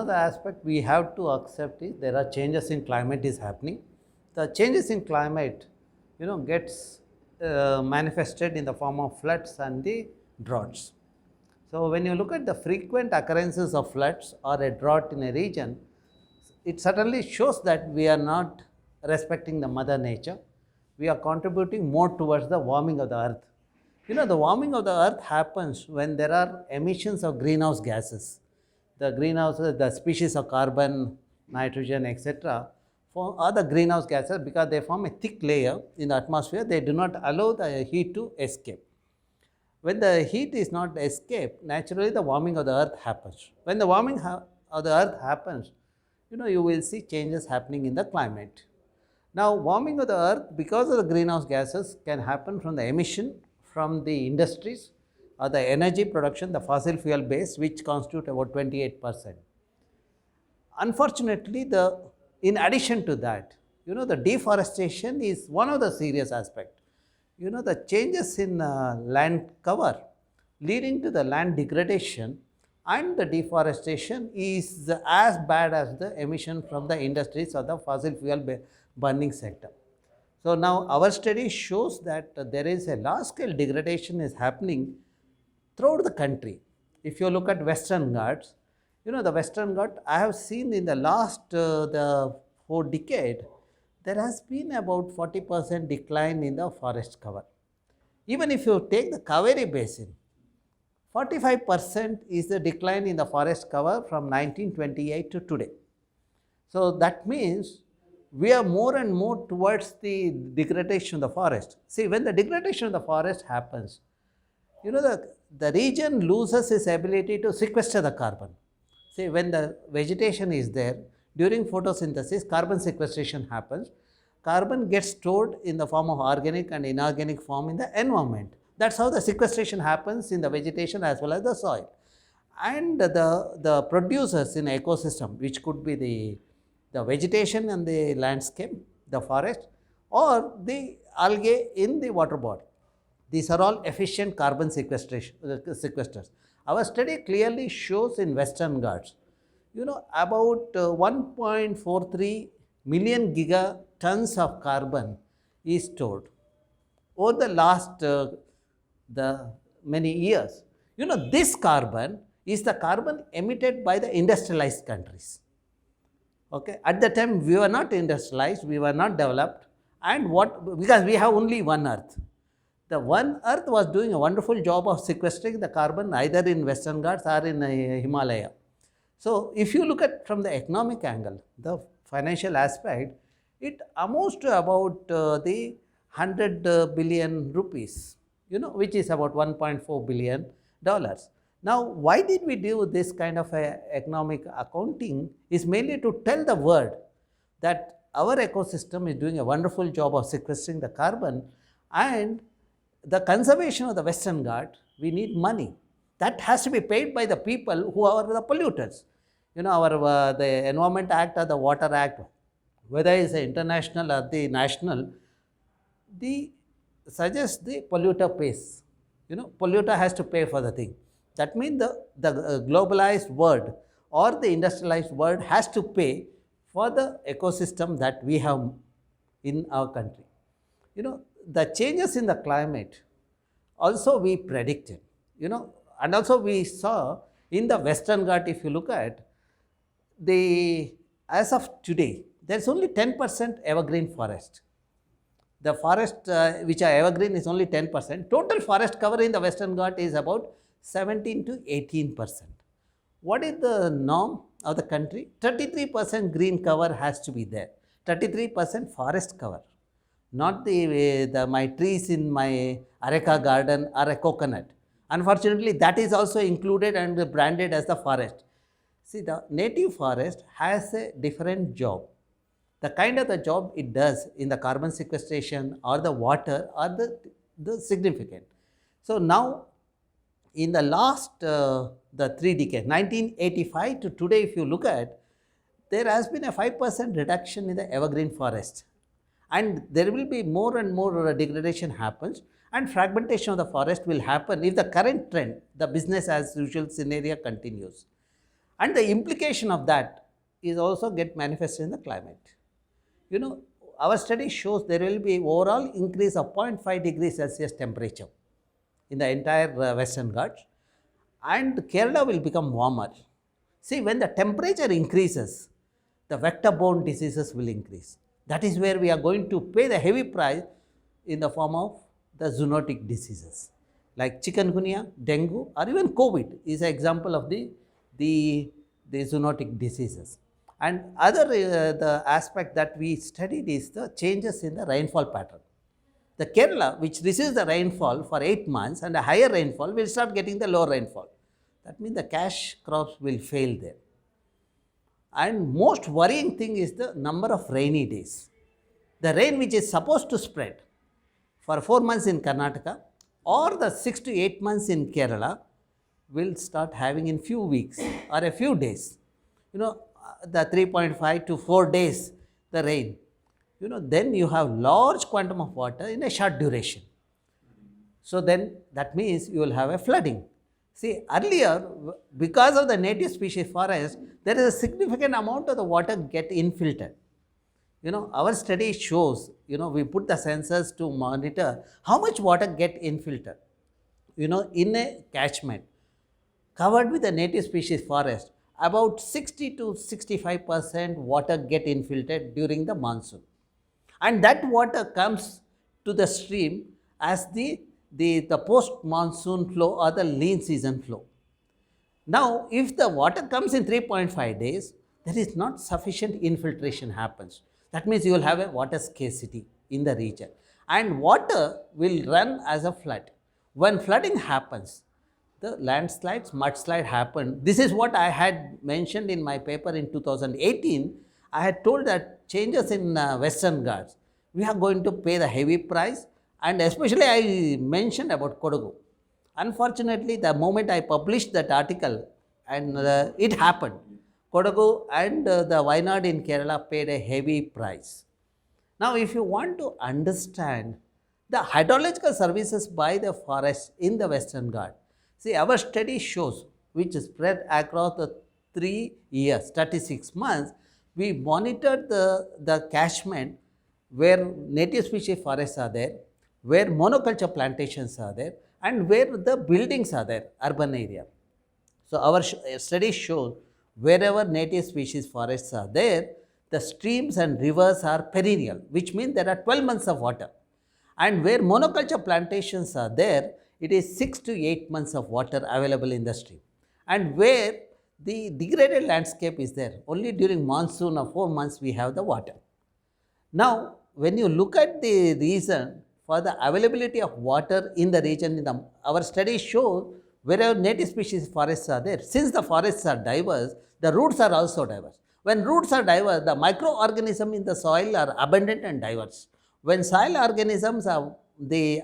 of the aspect we have to accept is there are changes in climate is happening. The changes in climate, gets manifested in the form of floods and the droughts. So when you look at the frequent occurrences of floods or a drought in a region, it certainly shows that we are not respecting the mother nature. We are contributing more towards the warming of the earth. The warming of the earth happens when there are emissions of greenhouse gases. The species of carbon, nitrogen, etc. are the greenhouse gases because they form a thick layer in the atmosphere. They do not allow the heat to escape. When the heat is not escaped, naturally the warming of the earth happens. When the warming of the earth happens, you will see changes happening in the climate. Now, warming of the earth because of the greenhouse gases can happen from the emission from the industries or the energy production, the fossil fuel base, which constitute about 28%. Unfortunately, in addition to that, the deforestation is one of the serious aspects. The changes in land cover leading to the land degradation and the deforestation is as bad as the emission from the industries or the fossil fuel burning sector. So now our study shows that there is a large scale degradation is happening throughout the country. If you look at Western Ghats, the Western Ghats, I have seen in the last the 4 decades, there has been about 40% decline in the forest cover. Even if you take the Cauvery basin, 45% is the decline in the forest cover from 1928 to today. So that means we are more and more towards the degradation of the forest. See, when the degradation of the forest happens, the region loses its ability to sequester the carbon. See, when the vegetation is there, during photosynthesis, carbon sequestration happens. Carbon gets stored in the form of organic and inorganic form in the environment. That's how the sequestration happens in the vegetation as well as the soil. And the producers in ecosystem, which could be the vegetation and the landscape, the forest, or the algae in the water body. These are all efficient carbon sequesters. Our study clearly shows in Western Ghats, about 1.43 million gigatons of carbon is stored over the last many years. This carbon is the carbon emitted by the industrialized countries. Okay, at the time we were not industrialized, we were not developed, and because we have only one earth. The one earth was doing a wonderful job of sequestering the carbon either in Western Ghats or in Himalaya. So if you look at from the economic angle, the financial aspect, it amounts to about the 100 billion rupees, which is about $1.4 billion. Now, why did we do this kind of economic accounting is mainly to tell the world that our ecosystem is doing a wonderful job of sequestering the carbon, and the conservation of the Western Ghats, we need money. That has to be paid by the people who are the polluters. The Environment Act or the Water Act, whether it's international or the national, suggests the polluter pays. Polluter has to pay for the thing. That means the globalized world or the industrialized world has to pay for the ecosystem that we have in our country. The changes in the climate also we predicted, and also we saw in the Western Ghats, if you look at, as of today, there is only 10% evergreen forest. The forest which are evergreen is only 10%. Total forest cover in the Western Ghats is about 17 to 18%. What is the norm of the country? 33% green cover has to be there. 33% forest cover, not my trees in my areca garden or a coconut. Unfortunately, that is also included and branded as the forest. See, the native forest has a different job. The kind of the job it does in the carbon sequestration or the water are the significant. So now, in the last the 3 decades, 1985 to today, if you look at, there has been a 5% reduction in the evergreen forest, and there will be more and more degradation happens, and fragmentation of the forest will happen if the current trend, the business as usual scenario continues. And the implication of that is also get manifested in the climate. You know, our study shows there will be overall increase of 0.5 degrees Celsius temperature in the entire Western Ghats, and Kerala will become warmer. See, when the temperature increases, the vector-borne diseases will increase. That is where we are going to pay the heavy price in the form of the zoonotic diseases like chikungunya, dengue, or even COVID is an example of the zoonotic diseases. And other the aspect that we studied is the changes in the rainfall pattern. The Kerala, which receives the rainfall for 8 months and a higher rainfall, will start getting the lower rainfall. That means the cash crops will fail there. And most worrying thing is the number of rainy days. The rain which is supposed to spread for 4 months in Karnataka or the 6 to 8 months in Kerala will start having in few weeks or a few days. You know, the 3.5 to 4 days the rain. You know, then you have large quantum of water in a short duration. So then that means you will have a flooding. See, earlier, because of the native species forest, there is a significant amount of the water get infiltrated. You know, our study shows, you know, we put the sensors to monitor how much water get infiltrated. You know, in a catchment covered with the native species forest, about 60 to 65% water get infiltrated during the monsoon. And that water comes to the stream as the post-monsoon flow or the lean season flow. Now, if the water comes in 3.5 days, there is not sufficient infiltration happens. That means you will have a water scarcity in the region. And water will run as a flood. When flooding happens, the landslides, mudslide happen. This is what I had mentioned in my paper in 2018. I had told that changes in Western Ghats, we are going to pay the heavy price, and especially I mentioned about Kodagu. Unfortunately, the moment I published that article, and it happened, Kodagu and the Wayanad in Kerala paid a heavy price. Now, if you want to understand the hydrological services by the forest in the Western Ghats, see, our study shows, which is spread across the 3 years, 36 months, we monitored the catchment where native species forests are there, where monoculture plantations are there, and where the buildings are there, urban area. So, our study shows wherever native species forests are there, the streams and rivers are perennial, which means there are 12 months of water. And where monoculture plantations are there, it is 6 to 8 months of water available in the stream. And where the degraded landscape is there, only during monsoon or 4 months we have the water. Now, when you look at the reason for the availability of water in the region, our studies show wherever native species forests are there, since the forests are diverse, the roots are also diverse. When roots are diverse, the microorganisms in the soil are abundant and diverse. When soil organisms are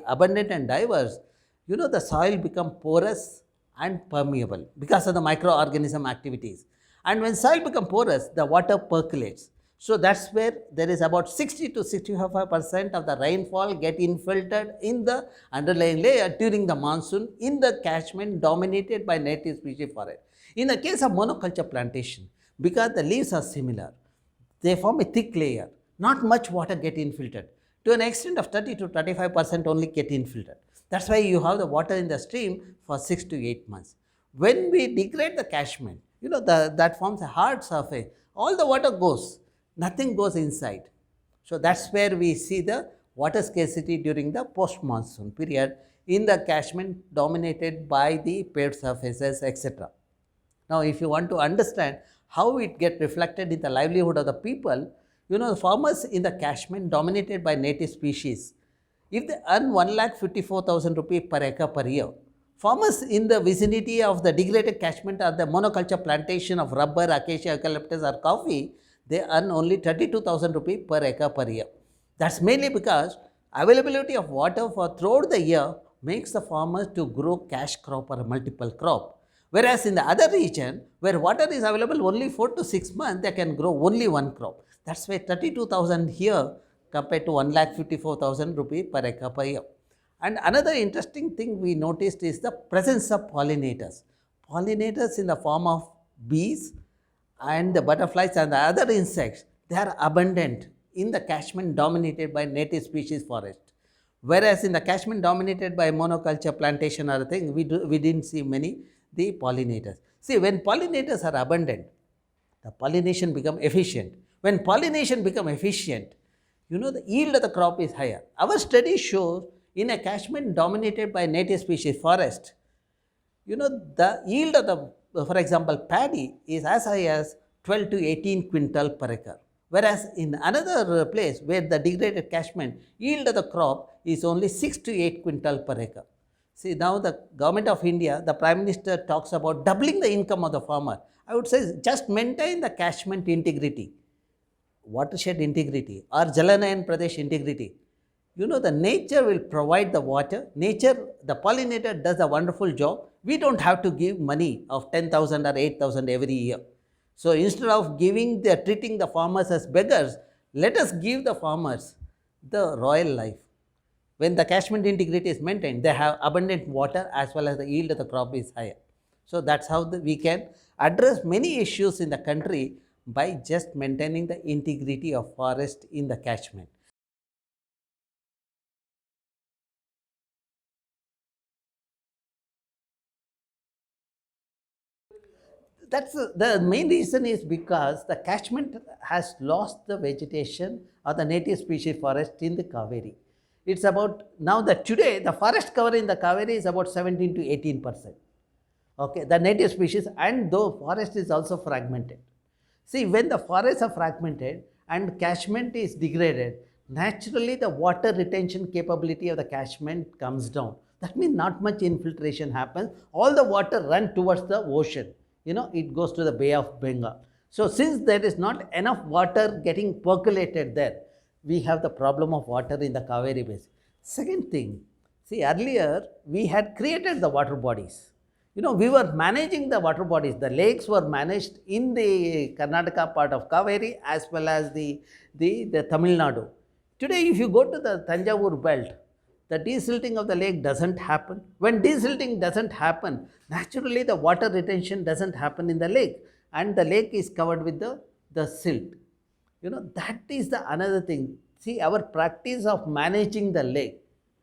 abundant and diverse, you know, the soil become porous and permeable because of the microorganism activities. And when soil become porous, the water percolates. So that's where there is about 60 to 65% of the rainfall get infiltrated in the underlying layer during the monsoon in the catchment dominated by native species forest. In the case of monoculture plantation, because the leaves are similar, they form a thick layer, not much water get infiltrated. To an extent of 30 to 35% only get infiltrated. That's why you have the water in the stream for 6 to 8 months. When we degrade the catchment, you know, that forms a hard surface, all the water goes, nothing goes inside. So that's where we see the water scarcity during the post-monsoon period in the catchment dominated by the paved surfaces, etc. Now, if you want to understand how it gets reflected in the livelihood of the people, you know, the farmers in the catchment dominated by native species, if they earn 1,54,000 rupees per acre per year, farmers in the vicinity of the degraded catchment or the monoculture plantation of rubber, acacia, eucalyptus or coffee, they earn only 32,000 rupees per acre per year. That's mainly because availability of water for throughout the year makes the farmers to grow cash crop or multiple crop. Whereas in the other region, where water is available only 4 to 6 months, they can grow only one crop. That's why 32,000 here compared to 1,54,000 rupees per acre per year. And another interesting thing we noticed is the presence of pollinators. Pollinators in the form of bees and the butterflies and the other insects, they are abundant in the catchment dominated by native species forest. Whereas in the catchment dominated by monoculture, plantation or thing, we didn't see many the pollinators. See, when pollinators are abundant, the pollination become efficient. When pollination become efficient, the yield of the crop is higher. Our study shows in a catchment dominated by native species forest, the yield of the, for example, paddy is as high as 12 to 18 quintal per acre. Whereas in another place where the degraded catchment, yield of the crop is only 6 to 8 quintal per acre. See, now the government of India, the Prime Minister talks about doubling the income of the farmer. I would say just maintain the catchment integrity, watershed integrity or Jalanayan Pradesh integrity. The nature will provide the water. Nature, the pollinator does a wonderful job. We don't have to give money of 10,000 or 8,000 every year. So instead of treating the farmers as beggars, let us give the farmers the royal life. When the catchment integrity is maintained, they have abundant water as well as the yield of the crop is higher. So that's how we can address many issues in the country by just maintaining the integrity of forest in the catchment. That's the main reason is because the catchment has lost the vegetation or the native species forest in the Cauvery. It's about now that today the forest cover in the Cauvery is about 17 to 18%. Okay, the native species, and though forest is also fragmented. See, when the forests are fragmented and catchment is degraded, naturally the water retention capability of the catchment comes down. That means not much infiltration happens. All the water runs towards the ocean. It goes to the Bay of Bengal. So since there is not enough water getting percolated there, we have the problem of water in the Cauvery basin. Second thing, see, earlier we had created the water bodies. We were managing the water bodies. The lakes were managed in the Karnataka part of Cauvery as well as the Tamil Nadu. Today, if you go to the Tanjavur belt, the desilting of the lake doesn't happen. When desilting doesn't happen, naturally the water retention doesn't happen in the lake, and the lake is covered with the silt. That is the another thing. See, our practice of managing the lake,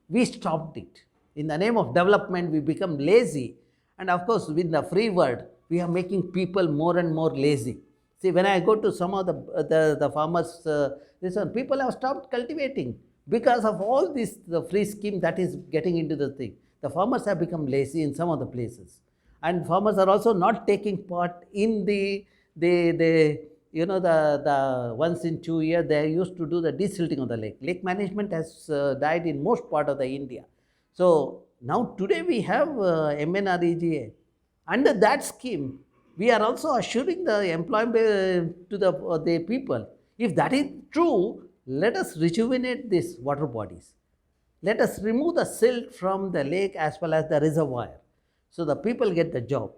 we stopped it. In the name of development, we become lazy. And of course, with the free word, we are making people more and more lazy. See, when I go to some of the farmers, people have stopped cultivating because of all this, the free scheme that is getting into the thing. The farmers have become lazy in some of the places. And farmers are also not taking part in the once in 2 years, they used to do the desilting of the lake. Lake management has died in most part of the India. So now today we have MNREGA. Under that scheme, we are also assuring the employment to the people. If that is true, let us rejuvenate these water bodies. Let us remove the silt from the lake as well as the reservoir, so the people get the job.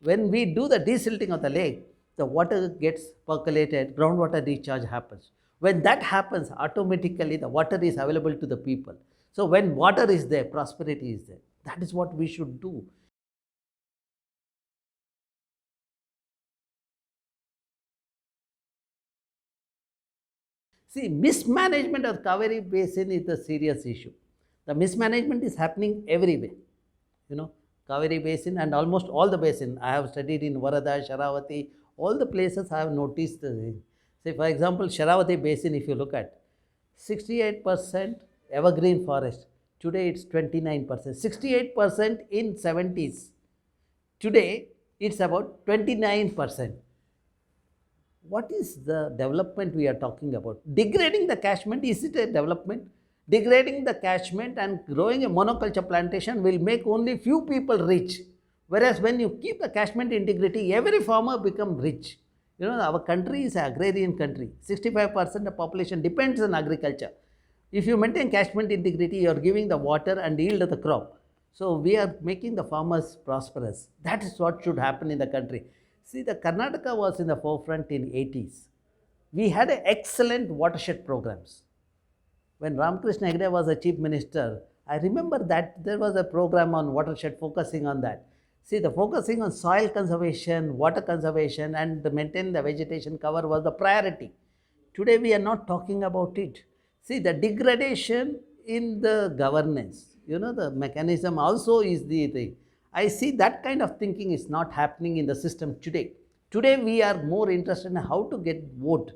When we do the desilting of the lake, the water gets percolated, groundwater recharge happens. When that happens, automatically the water is available to the people. So when water is there, prosperity is there. That is what we should do. See, mismanagement of Cauvery basin is a serious issue. The mismanagement is happening everywhere. Cauvery basin and almost all the basin. I have studied in Varada, Sharavati, all the places I have noticed. Say, for example, Sharavati basin, if you look at 68% evergreen forest. Today it's 29%. 68% in 70s. Today it's about 29%. What is the development we are talking about? Degrading the catchment, is it a development? Degrading the catchment and growing a monoculture plantation will make only few people rich. Whereas when you keep the catchment integrity, every farmer becomes rich. Our country is an agrarian country. 65% of population depends on agriculture. If you maintain catchment integrity, you are giving the water and yield of the crop. So we are making the farmers prosperous. That is what should happen in the country. See, the Karnataka was in the forefront in 80s. We had excellent watershed programs. When Ramakrishna Hegde was the chief minister, I remember that there was a program on watershed focusing on that. See, the focusing on soil conservation, water conservation, and the maintain the vegetation cover was the priority. Today we are not talking about it. See, the degradation in the governance, the mechanism also is the thing. I see that kind of thinking is not happening in the system today. Today we are more interested in how to get vote.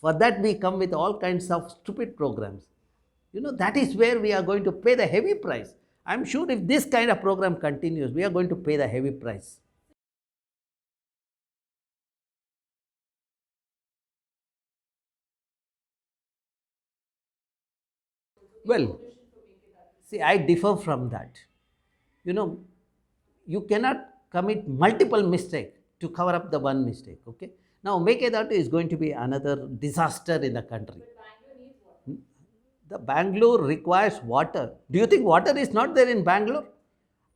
For that we come with all kinds of stupid programs. That is where we are going to pay the heavy price. I'm sure if this kind of program continues, we are going to pay the heavy price. Well, see, I differ from that. You know, you cannot commit multiple mistakes to cover up the one mistake. Okay. Now, Mekedatu is going to be another disaster in the country. The Bangalore requires water. Do you think water is not there in Bangalore?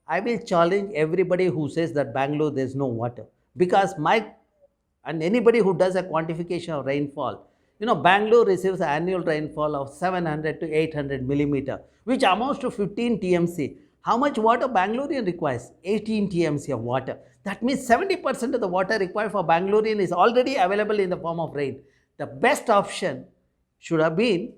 I will challenge everybody who says that Bangalore there is no water, because and anybody who does a quantification of rainfall, Bangalore receives an annual rainfall of 700 to 800 millimeter, which amounts to 15 TMC. How much water Bangalorean requires? 18 TMC of water. That means 70% of the water required for Bangalorean is already available in the form of rain. The best option should have been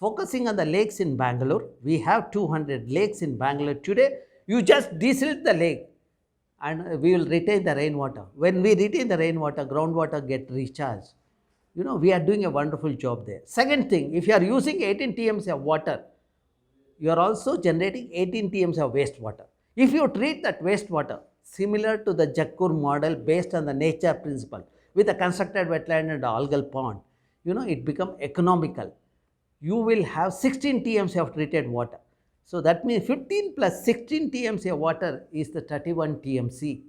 focusing on the lakes in Bangalore. We have 200 lakes in Bangalore today. You just desilt the lake and we will retain the rainwater. When we retain the rainwater, groundwater get recharged. We are doing a wonderful job there. Second thing, if you are using 18 TMC of water, you are also generating 18 TMC of wastewater. If you treat that wastewater similar to the Jakkur model based on the nature principle with a constructed wetland and algal pond, it becomes economical. You will have 16 TMC of treated water. So that means 15 plus 16 TMC of water is the 31 TMC,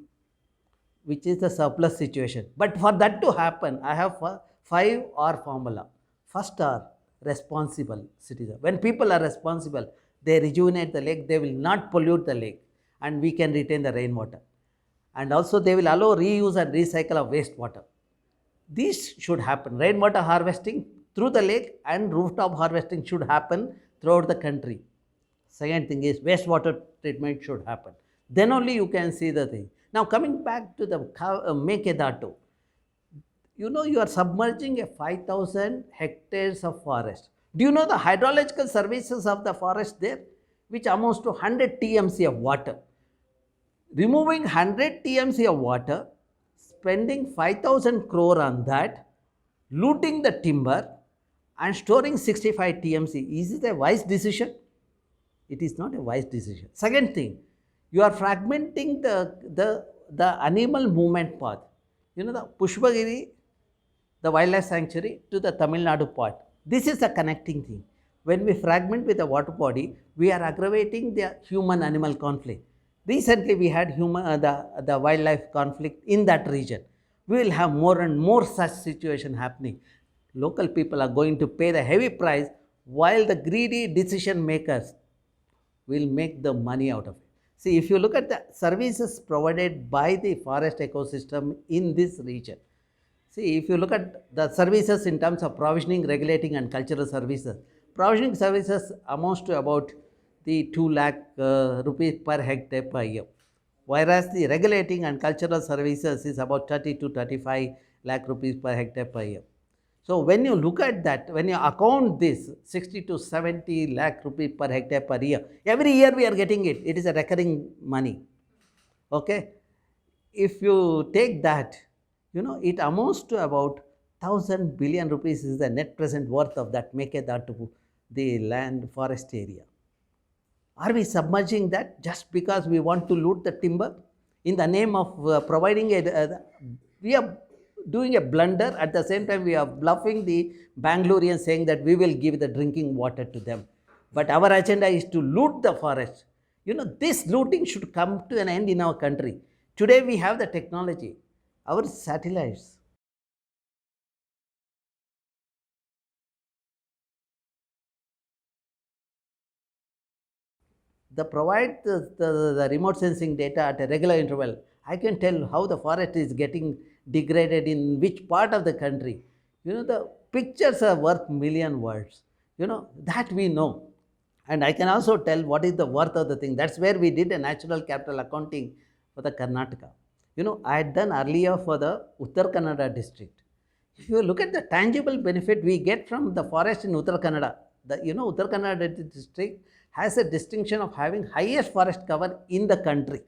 which is the surplus situation. But for that to happen, I have 5R formula. First R, responsible citizen. When people are responsible, they rejuvenate the lake, they will not pollute the lake, and we can retain the rainwater. And also they will allow reuse and recycle of wastewater. These should happen. Rainwater harvesting through the lake and rooftop harvesting should happen throughout the country. Second thing is wastewater treatment should happen. Then only you can see the thing. Now coming back to the Mekedatu, you are submerging a 5,000 hectares of forest. Do you know the hydrological services of the forest there, which amounts to 100 TMC of water? Removing 100 TMC of water, spending 5,000 crore on that, looting the timber and storing 65 TMC. Is it a wise decision? It is not a wise decision. Second thing, you are fragmenting the animal movement path. The Pushpagiri, the wildlife sanctuary, to the Tamil Nadu part. This is the connecting thing. When we fragment with the water body, we are aggravating the human-animal conflict. Recently, we had the wildlife conflict in that region. We will have more and more such situation happening. Local people are going to pay the heavy price, while the greedy decision makers will make the money out of it. See, if you look at the services provided by the forest ecosystem in this region, see, if you look at the services in terms of provisioning, regulating and cultural services, provisioning services amounts to about the 2 lakh rupees per hectare per year, whereas the regulating and cultural services is about 30 to 35 lakh rupees per hectare per year. So when you look at that, when you account this 60 to 70 lakh rupees per hectare per year, every year we are getting it. It is a recurring money. Okay. If you take that, it amounts to about 1,000 billion rupees is the net present worth of that Mekedatu, the land forest area. Are we submerging that just because we want to loot the timber in the name of providing we are doing a blunder. At the same time, we are bluffing the Bangaloreans, saying that we will give the drinking water to them. But our agenda is to loot the forest. This looting should come to an end in our country. Today we have the technology, our satellites. They provide the remote sensing data at a regular interval. I can tell how the forest is getting degraded in which part of the country. The pictures are worth million words. That we know. And I can also tell what is the worth of the thing. That's where we did a natural capital accounting for the Karnataka. I had done earlier for the Uttar Kannada district. If you look at the tangible benefit we get from the forest in Uttar Kannada, Uttar Kannada district has a distinction of having highest forest cover in the country,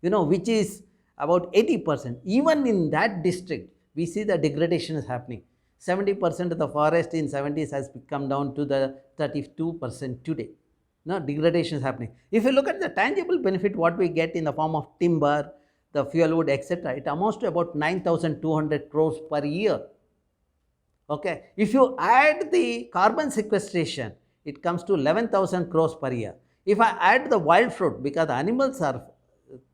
which is about 80%. Even in that district, we see the degradation is happening. 70% of the forest in 70s has come down to the 32% today. Degradation is happening. If you look at the tangible benefit, what we get in the form of timber, the fuel wood, etc., it amounts to about 9,200 crores per year. Okay. If you add the carbon sequestration, it comes to 11,000 crores per year. If I add the wild fruit, because the animals are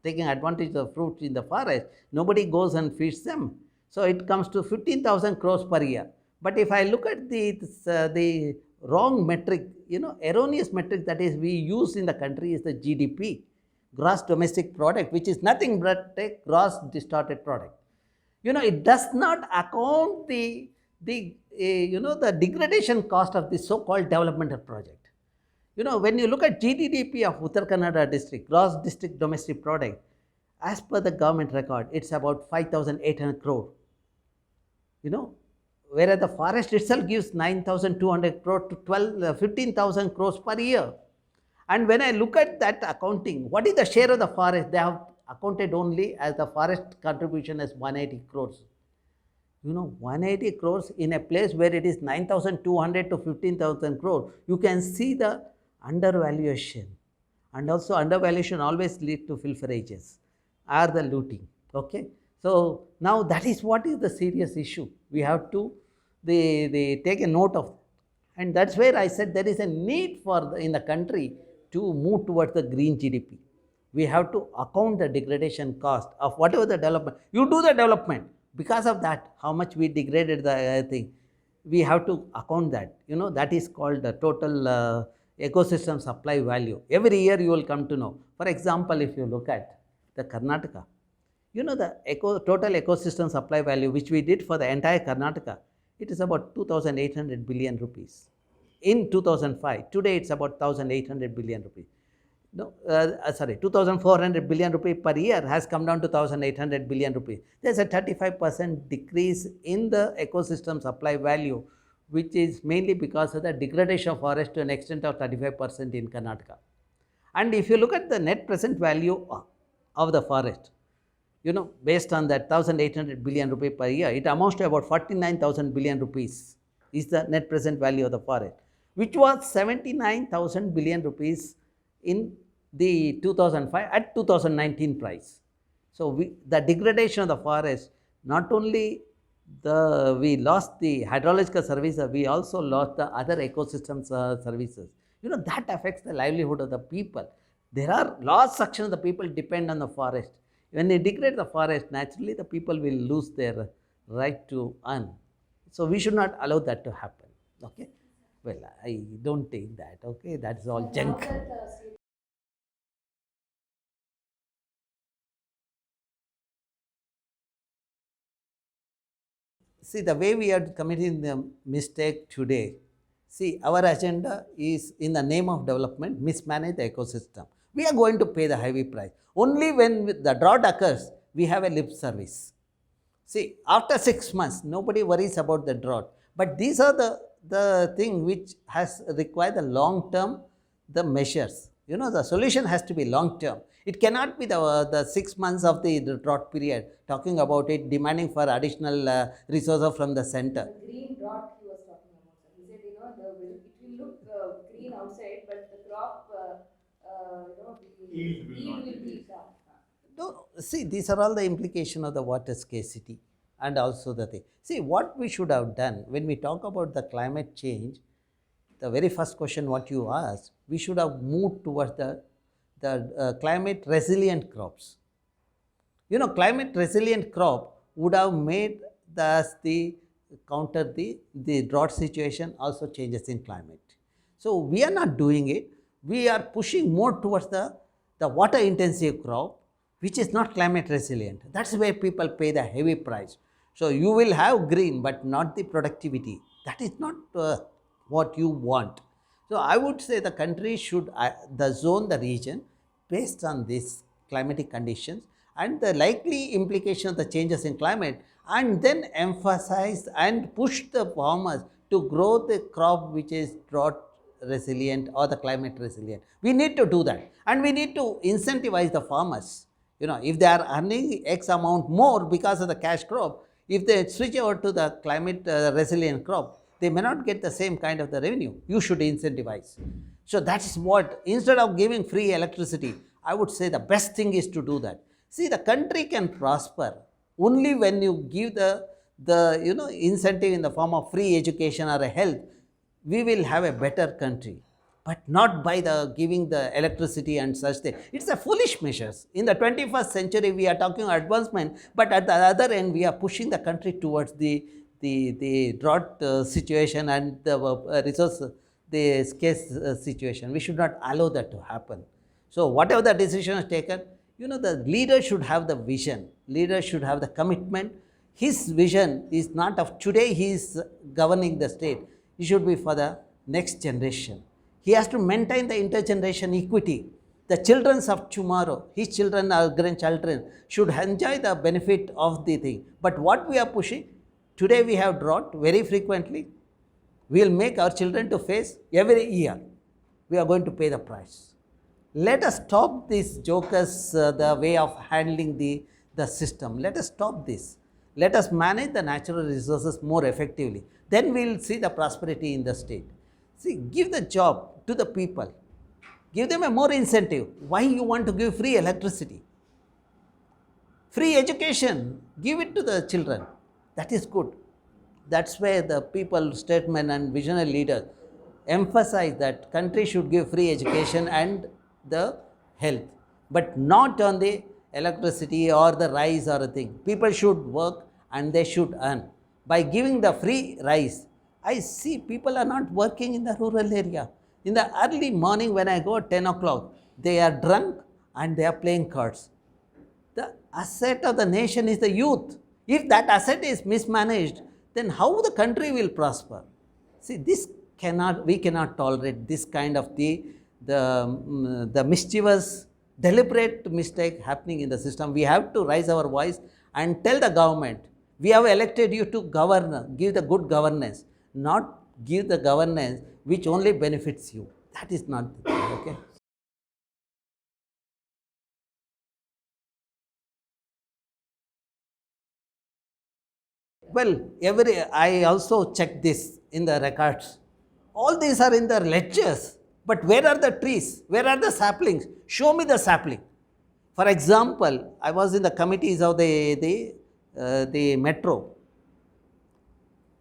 taking advantage of fruit in the forest, nobody goes and feeds them. So it comes to 15,000 crores per year. But if I look at the wrong metric, erroneous metric that is we use in the country is the GDP, gross domestic product, which is nothing but a gross distorted product. It does not account the degradation cost of the so-called developmental project. When you look at GDP of Uttar Kannada district, gross district domestic product, as per the government record, it's about 5,800 crore. Whereas the forest itself gives 9,200 crore to 15,000 crores per year. And when I look at that accounting, what is the share of the forest? They have accounted only as the forest contribution as 180 crores. 180 crores in a place where it is 9,200 to 15,000 crore, you can see the undervaluation. And also undervaluation always leads to pilferages or the looting. Okay. So now that is what is the serious issue. We have to they take a note of. And that's where I said there is a need for in the country to move towards the green GDP. We have to account the degradation cost of whatever the development. You do the development. Because of that, how much we degraded the thing, we have to account that. That is called the total ecosystem supply value. Every year you will come to know. For example, if you look at the Karnataka, the total ecosystem supply value which we did for the entire Karnataka, it is about 2,800 billion rupees. In 2005, today it's about 1,800 billion rupees. 2,400 billion rupees per year has come down to 1,800 billion rupees. There's a 35% decrease in the ecosystem supply value, which is mainly because of the degradation of forest to an extent of 35% in Karnataka. And if you look at the net present value of the forest, based on that 1,800 billion rupees per year, it amounts to about 49,000 billion rupees is the net present value of the forest, which was 79,000 billion rupees in the 2005 at 2019 price. So the degradation of the forest, not only we lost the hydrological services, we also lost the other ecosystem services. That affects the livelihood of the people. There are large sections of the people depend on the forest. When they degrade the forest, naturally the people will lose their right to earn. So we should not allow that to happen. Okay. Well, I don't take that. Okay, that's all junk. See, the way we are committing the mistake today, see, our agenda is in the name of development, mismanage the ecosystem. We are going to pay the heavy price. Only when the drought occurs, we have a lip service. See, after 6 months, nobody worries about the drought. But these are the thing which has required the long term, the measures. The solution has to be long term. It cannot be the 6 months of the drought period, talking about it, demanding for additional resources from the center. The green drought he was talking about, sir. He said, it will look green outside, but the crop, the yield will be down. No, see, these are all the implications of the water scarcity and also the thing. See, what we should have done when we talk about the climate change, the very first question what you asked, we should have moved towards the climate resilient crops. Climate resilient crop would have made the counter the drought situation, also changes in climate. So we are not doing it. We are pushing more towards the water intensive crop, which is not climate resilient. That's where people pay the heavy price. So you will have green, but not the productivity. That is not what you want. So I would say the country should the region based on this climatic conditions and the likely implication of the changes in climate, and then emphasize and push the farmers to grow the crop which is drought resilient or the climate resilient. We need to do that, and we need to incentivize the farmers. If they are earning X amount more because of the cash crop, if they switch over to the climate resilient crop, they may not get the same kind of the revenue. You should incentivize. So that is what, instead of giving free electricity, I would say the best thing is to do that. See, the country can prosper only when you give the incentive in the form of free education or a health. We will have a better country, but not by the giving the electricity and such thing. It's a foolish measures. In the 21st century, we are talking advancement, but at the other end, we are pushing the country towards the drought situation and the resource, the scarce situation. We should not allow that to happen. So whatever the decision is taken, the leader should have the vision. Leader should have the commitment. His vision is not of today he is governing the state. It should be for the next generation. He has to maintain the intergeneration equity. The children of tomorrow, his children or grandchildren, should enjoy the benefit of the thing. But what we are pushing, today we have drought very frequently. We will make our children to face every year. We are going to pay the price. Let us stop these jokers, the way of handling the system. Let us stop this. Let us manage the natural resources more effectively. Then we will see the prosperity in the state. See, give the job to the people. Give them a more incentive. Why you want to give free electricity? Free education, give it to the children. That is good. That's where the people, statesmen and visionary leaders emphasize that country should give free education and the health, but not on the electricity or the rice or a thing. People should work and they should earn. By giving the free rice, I see people are not working in the rural area. In the early morning when I go at 10 o'clock, they are drunk and they are playing cards. The asset of the nation is the youth. If that asset is mismanaged, then how the country will prosper? See, we cannot tolerate this kind of the mischievous, deliberate mistake happening in the system. We have to raise our voice and tell the government, we have elected you to govern, give the good governance, not give the governance which only benefits you. That is not the thing, okay? Well, I also checked this in the records. All these are in the ledgers. But where are the trees? Where are the saplings? Show me the sapling. For example, I was in the committees of the metro.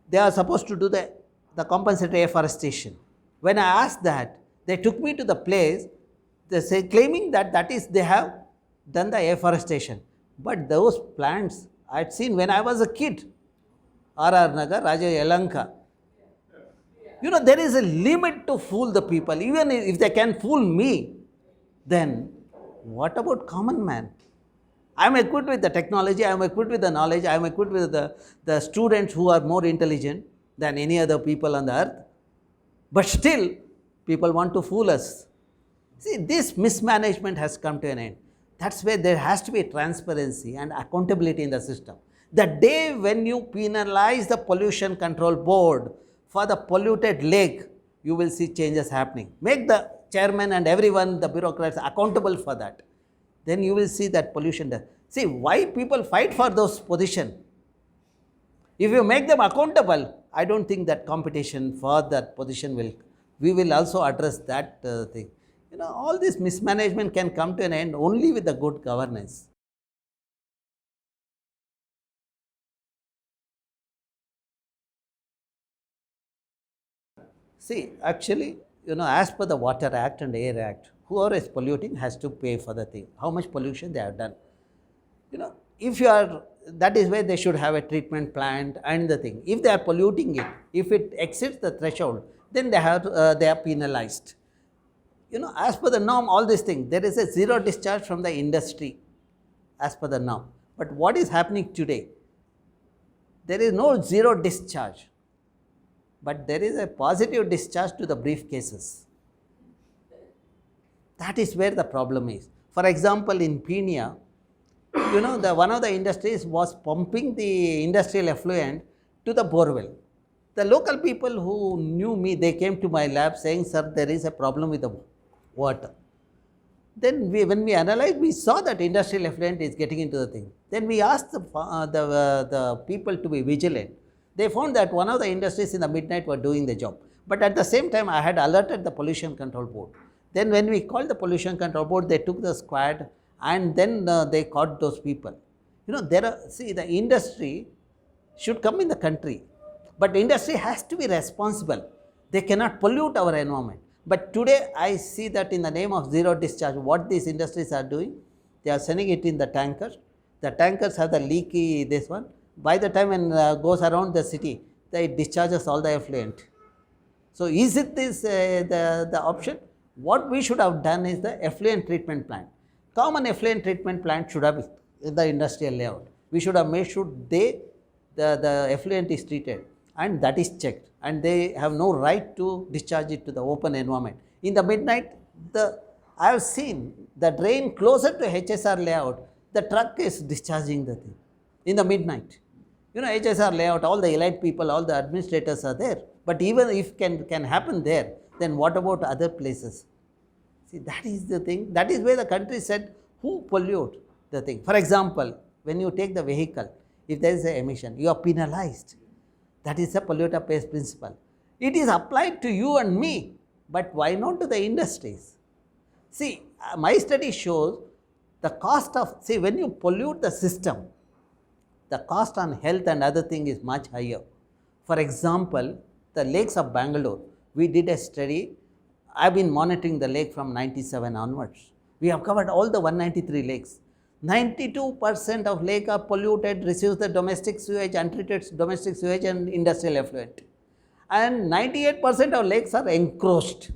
They are supposed to do the compensatory afforestation. When I asked that, they took me to the place, they say, claiming that they have done the afforestation. But those plants I had seen when I was a kid. R.R. Nagar, Raja Yalanka. There is a limit to fool the people. Even if they can fool me, then what about common man? I am equipped with the technology, I am equipped with the knowledge, I am equipped with the students who are more intelligent than any other people on the earth. But still, people want to fool us. See, this mismanagement has come to an end. That's where there has to be transparency and accountability in the system. The day when you penalize the pollution control board for the polluted lake, you will see changes happening. Make the chairman and everyone, the bureaucrats, accountable for that. Then you will see that pollution does. See, why people fight for those positions? If you make them accountable, I don't think that competition for that position we will also address that thing. All this mismanagement can come to an end only with the good governance. See, actually, as per the Water Act and Air Act, whoever is polluting has to pay for the thing, how much pollution they have done. If you are, that is why they should have a treatment plant and the thing. If they are polluting it, if it exceeds the threshold, then they are penalized. As per the norm, all these things, there is a zero discharge from the industry as per the norm. But what is happening today? There is no zero discharge, but there is a positive discharge to the briefcases. That is where the problem is. For example, in Pina, one of the industries was pumping the industrial effluent to the borewell. The local people who knew me, they came to my lab saying, sir, there is a problem with the water. Then when we analyzed, we saw that industrial effluent is getting into the thing. Then we asked the people to be vigilant. They found that one of the industries in the midnight were doing the job. But at the same time, I had alerted the pollution control board. Then when we called the pollution control board, they took the squad and then they caught those people. The industry should come in the country, but industry has to be responsible. They cannot pollute our environment. But today I see that in the name of zero discharge, what these industries are doing, they are sending it in the tankers. The tankers have the leaky this one. By the time when goes around the city, it discharges all the effluent. So is it this the option? What we should have done is the effluent treatment plant. Common effluent treatment plant should have been in the industrial layout. We should have made sure the effluent is treated and that is checked, and they have no right to discharge it to the open environment. In the midnight, I have seen the drain closer to HSR layout, the truck is discharging the thing in the midnight. HSR layout, all the elite people, all the administrators are there. But even if can happen there, then what about other places? See, that is the thing. That is where the country said, who pollute the thing? For example, when you take the vehicle, if there is an emission, you are penalized. That is the polluter pays principle. It is applied to you and me, but why not to the industries? See, my study shows the cost of, when you pollute the system, the cost on health and other thing is much higher. For example, the lakes of Bengaluru, we did a study. I have been monitoring the lake from 97 onwards. We have covered all the 193 lakes. 92% of lake are polluted, receives the domestic sewage, untreated domestic sewage and industrial effluent. And 98% of lakes are encroached.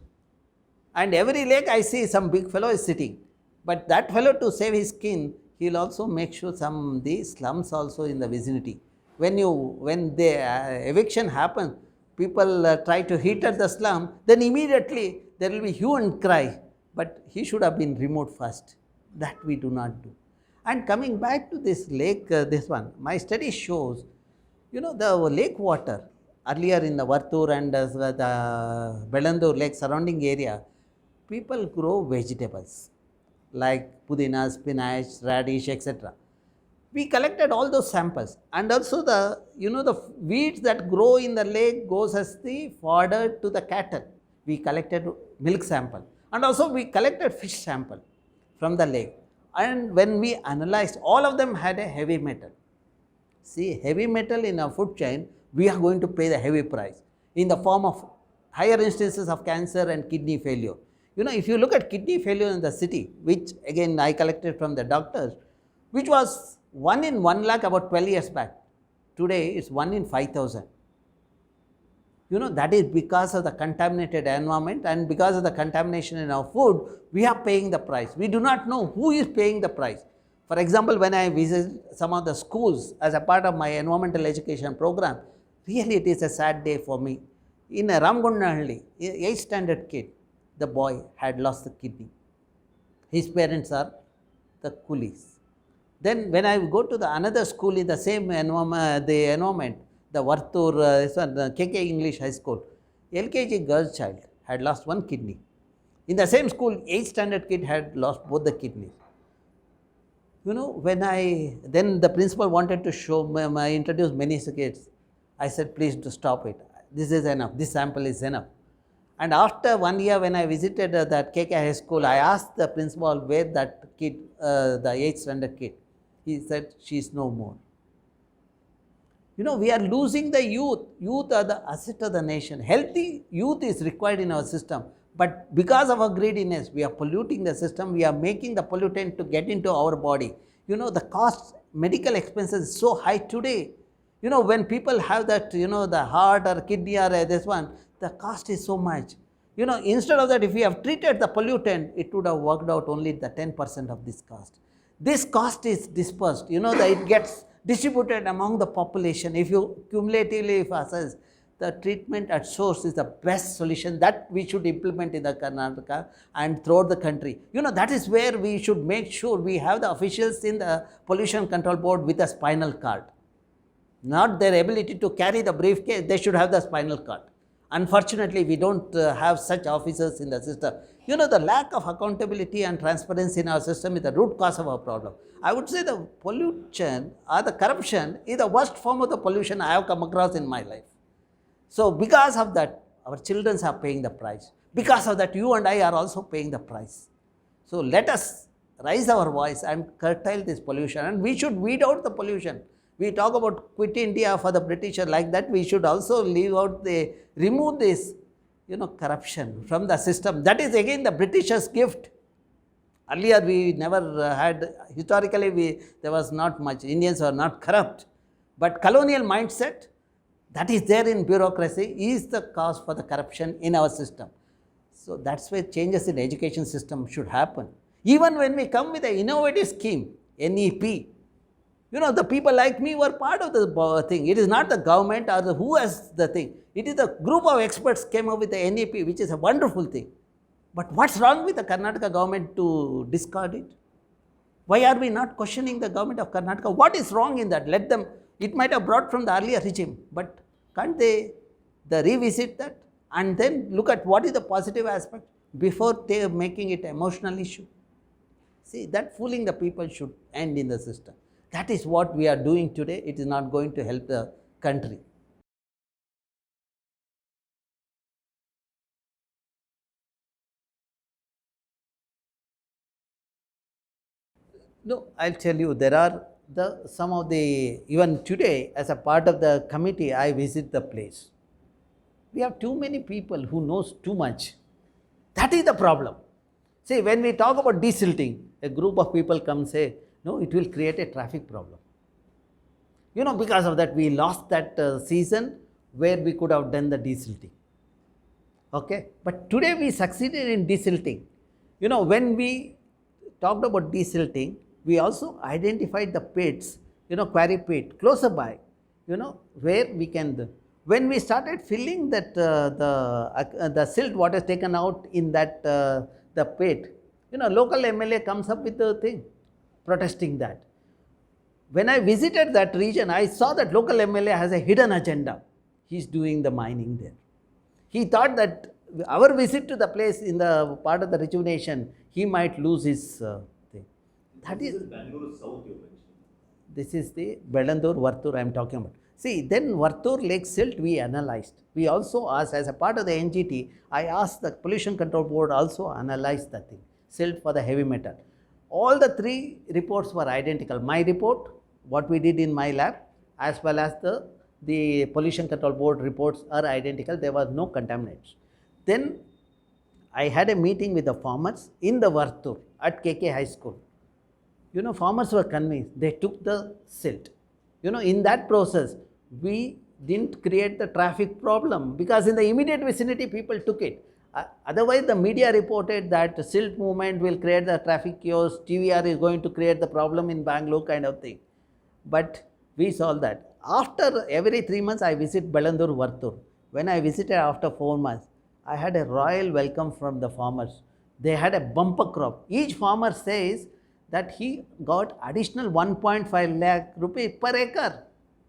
And every lake I see some big fellow is sitting. But that fellow, to save his skin, he will also make sure the slums also in the vicinity. When the eviction happens, people try to hit at the slum, then immediately there will be hue and cry. But he should have been removed first. That we do not do. And coming back to this lake, this one, my study shows, the lake water, earlier in the Vartur and the Belandur lake surrounding area, people grow vegetables like pudina, spinach, radish, etc. We collected all those samples, and also the weeds that grow in the lake goes as the fodder to the cattle. We collected milk sample, and also we collected fish sample from the lake. And when we analyzed, all of them had a heavy metal. See, heavy metal in a food chain, we are going to pay the heavy price in the form of higher instances of cancer and kidney failure. If you look at kidney failure in the city, which again I collected from the doctors, which was 1 in 1 lakh about 12 years back. Today it's 1 in 5,000. That is because of the contaminated environment, and because of the contamination in our food, we are paying the price. We do not know who is paying the price. For example, when I visit some of the schools as a part of my environmental education program, really it is a sad day for me. In Ramachandra, 8th standard kid, the boy had lost the kidney. His parents are the coolies. Then when I go to another school in the same environment, the Vartur, the KK English High School, LKG girl's child had lost one kidney. In the same school, 8th standard kid had lost both the kidneys. Then the principal wanted to introduce many kids. I said, please to stop it. This is enough. This sample is enough. And after 1 year, when I visited that KK High School, I asked the principal where that kid, the 8th standard kid. He said, she is no more. We are losing the youth. Youth are the asset of the nation. Healthy youth is required in our system. But because of our greediness, we are polluting the system. We are making the pollutant to get into our body. The cost, medical expenses is so high today. When people have that, the heart or kidney or this one, the cost is so much. Instead of that, if we have treated the pollutant, it would have worked out only the 10% of this cost. This cost is dispersed. That it gets distributed among the population. If you cumulatively assess, the treatment at source is the best solution that we should implement in the Karnataka and throughout the country. That is where we should make sure we have the officials in the pollution control board with a spinal cord. Not their ability to carry the briefcase, they should have the spinal cord. Unfortunately, we don't have such officers in the system. The lack of accountability and transparency in our system is the root cause of our problem. I would say the pollution or the corruption is the worst form of the pollution I have come across in my life. So because of that, our children are paying the price. Because of that, you and I are also paying the price. So let us raise our voice and curtail this pollution, and we should weed out the pollution. We talk about quit India for the British, like that we should also remove this corruption from the system. That is again the Britishers' gift. Earlier we never had, historically there was not much, Indians were not corrupt. But colonial mindset that is there in bureaucracy is the cause for the corruption in our system. So that's where changes in education system should happen. Even when we come with an innovative scheme, NEP, the people like me were part of the thing. It is not the government or who has the thing. It is a group of experts came up with the NEP, which is a wonderful thing. But what's wrong with the Karnataka government to discard it? Why are we not questioning the government of Karnataka? What is wrong in that? Let them, it might have brought from the earlier regime, but can't they revisit that and then look at what is the positive aspect before they are making it an emotional issue? See, that fooling the people should end in the system. That is what we are doing today. It is not going to help the country. No, I'll tell you, there are some of the, even today as a part of the committee, I visit the place. We have too many people who knows too much. That is the problem. See, when we talk about desilting, a group of people come say, no, it will create a traffic problem. Because of that, we lost that season where we could have done the desilting. Okay, but today we succeeded in desilting. When we talked about desilting, we also identified the pits, quarry pit, closer by, where we can, when we started filling that, the silt what is taken out in that, the pit, local MLA comes up with the thing, protesting that. When I visited that region, I saw that local MLA has a hidden agenda. He's doing the mining there. He thought that our visit to the place in the part of the rejuvenation, he might lose his thing. That is Bengaluru South you mentioned. This is the Bengaluru, Vartur I am talking about. See, then Vartur Lake silt we analyzed. We also asked, as a part of the NGT, I asked the Pollution Control Board also analyze the thing, silt for the heavy metal. All the three reports were identical. My report, what we did in my lab, as well as the Pollution Control Board reports are identical. There was no contaminants. Then I had a meeting with the farmers in the Vartur at KK High School. Farmers were convinced. They took the silt. In that process, we didn't create the traffic problem because in the immediate vicinity, people took it. Otherwise, the media reported that silt movement will create the traffic chaos, TVR is going to create the problem in Bangalore kind of thing. But we solved that. After every 3 months, I visit Bengaluru, Vartur. When I visited after 4 months, I had a royal welcome from the farmers. They had a bumper crop. Each farmer says that he got additional 1.5 lakh rupees per acre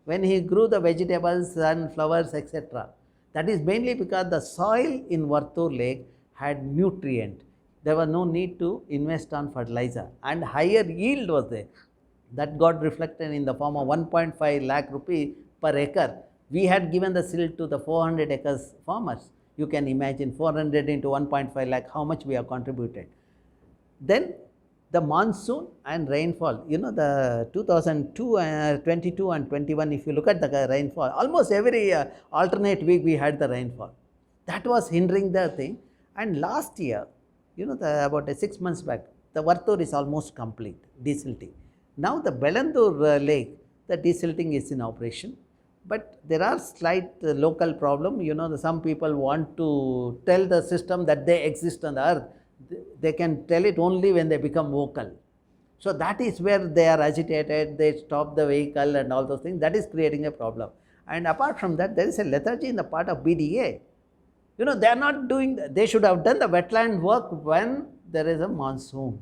when he grew the vegetables and flowers, etc. That is mainly because the soil in Vartur Lake had nutrient. There was no need to invest on fertilizer and higher yield was there. That got reflected in the form of 1.5 lakh rupees per acre. We had given the silt to the 400 acres farmers. You can imagine 400 into 1.5 lakh, how much we have contributed. Then the monsoon and rainfall, the 2022 and 21, if you look at the rainfall, almost every alternate week we had the rainfall. That was hindering the thing. And last year, about 6 months back, the Vartur is almost complete, desilting. Now the Bengaluru lake, the desilting is in operation. But there are slight local problem. Some people want to tell the system that they exist on the earth. They can tell it only when they become vocal. So that is where they are agitated, they stop the vehicle and all those things. That is creating a problem. And apart from that, there is a lethargy in the part of BDA. They are not doing, they should have done the wetland work when there is a monsoon.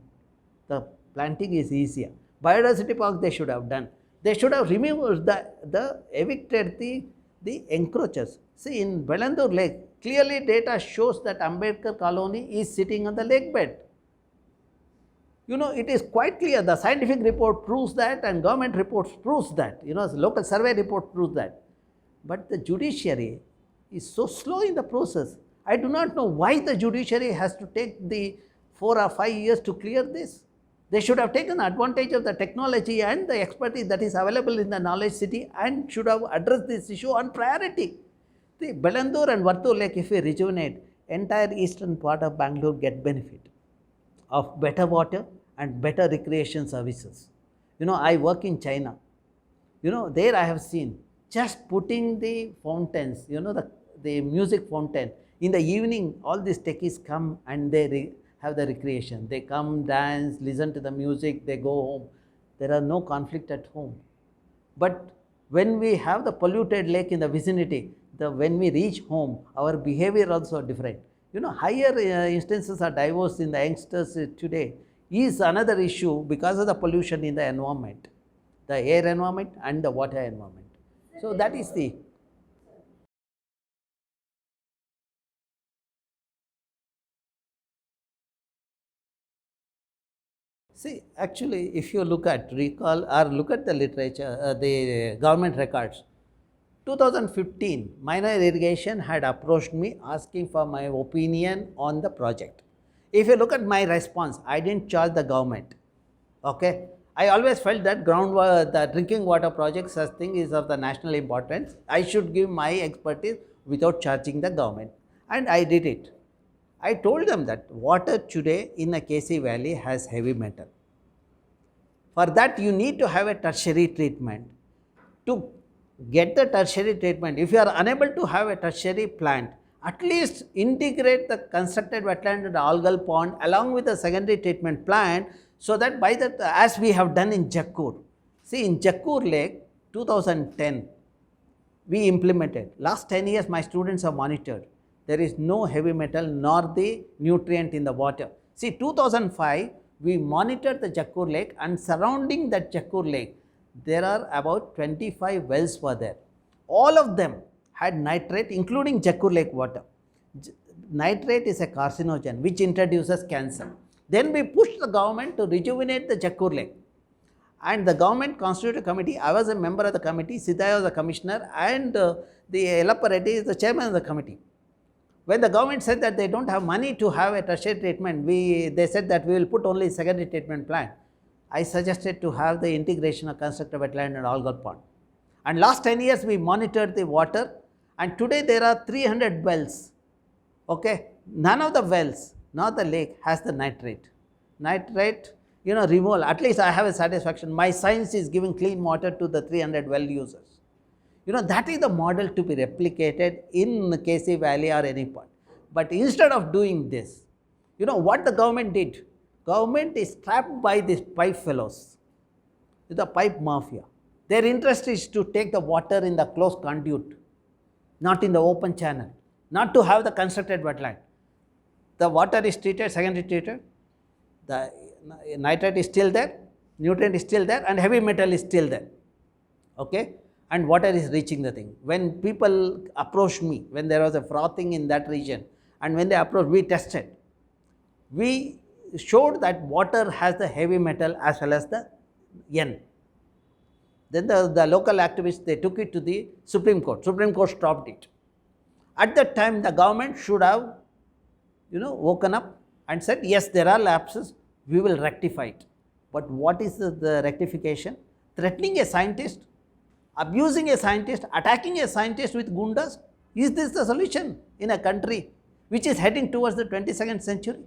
The planting is easier. Biodiversity park they should have done. They should have removed evicted the encroachers. See, in Bengaluru Lake, clearly data shows that Ambedkar colony is sitting on the lake bed. It is quite clear. The scientific report proves that, and government reports proves that. The local survey report proves that. But the judiciary is so slow in the process. I do not know why the judiciary has to take the 4 or 5 years to clear this. They should have taken advantage of the technology and the expertise that is available in the knowledge city and should have addressed this issue on priority. The Bengaluru and Vartur Lake, if we rejuvenate, entire eastern part of Bangalore get benefit of better water and better recreation services. I work in China. There I have seen just putting the fountains, the music fountain. In the evening, all these techies come and they have the recreation. They come, dance, listen to the music, they go home. There are no conflict at home. But when we have the polluted lake in the vicinity, when we reach home, our behavior also different. Higher instances of divorce in the youngsters today is another issue because of the pollution in the environment, the air environment and the water environment. So that is the... See, actually, if you look at the literature, the government records, 2015, Minor Irrigation had approached me asking for my opinion on the project. If you look at my response, I didn't charge the government. Okay, I always felt that the drinking water project such thing is of the national importance. I should give my expertise without charging the government, and I did it. I told them that water today in the KC Valley has heavy metal. For that, you need to have a tertiary treatment. To get the tertiary treatment, if you are unable to have a tertiary plant, at least integrate the constructed wetland and algal pond along with the secondary treatment plant, so that by that, as we have done in Jakkur. See, in Jakkur Lake, 2010, we implemented. Last 10 years, my students have monitored. There is no heavy metal nor the nutrient in the water. See, 2005, we monitored the Jakkur Lake, and surrounding that Jakkur Lake, there are about 25 wells were there. All of them had nitrate, including Jakkur Lake water. Nitrate is a carcinogen which introduces cancer. Then we pushed the government to rejuvenate the Jakkur Lake. And the government constituted a committee. I was a member of the committee, Siddhaya was the commissioner, and the Yellappa Reddy is the chairman of the committee. When the government said that they don't have money to have a tertiary treatment, they said that we will put only secondary treatment plant. I suggested to have the integration of constructed wetland and algal pond. And last 10 years we monitored the water, and today there are 300 wells. Okay, none of the wells, nor the lake, has the nitrate. Nitrate, removal, at least I have a satisfaction. My science is giving clean water to the 300 well users. That is the model to be replicated in the KC Valley or any part. But instead of doing this, what the government did? Government is trapped by these pipe fellows, the pipe mafia. Their interest is to take the water in the closed conduit, not in the open channel, not to have the constructed wetland. The water is treated, secondary treated, the nitrate is still there, nutrient is still there, and heavy metal is still there. Okay? And water is reaching the thing. When people approached me, when there was a frothing in that region, and when they approached, we tested. We showed that water has the heavy metal as well as the N. Then the local activists, they took it to the Supreme Court. Supreme Court stopped it. At that time, the government should have, woken up and said, yes, there are lapses, we will rectify it. But what is the rectification? Threatening a scientist, abusing a scientist, attacking a scientist with gundas? Is this the solution in a country which is heading towards the 22nd century?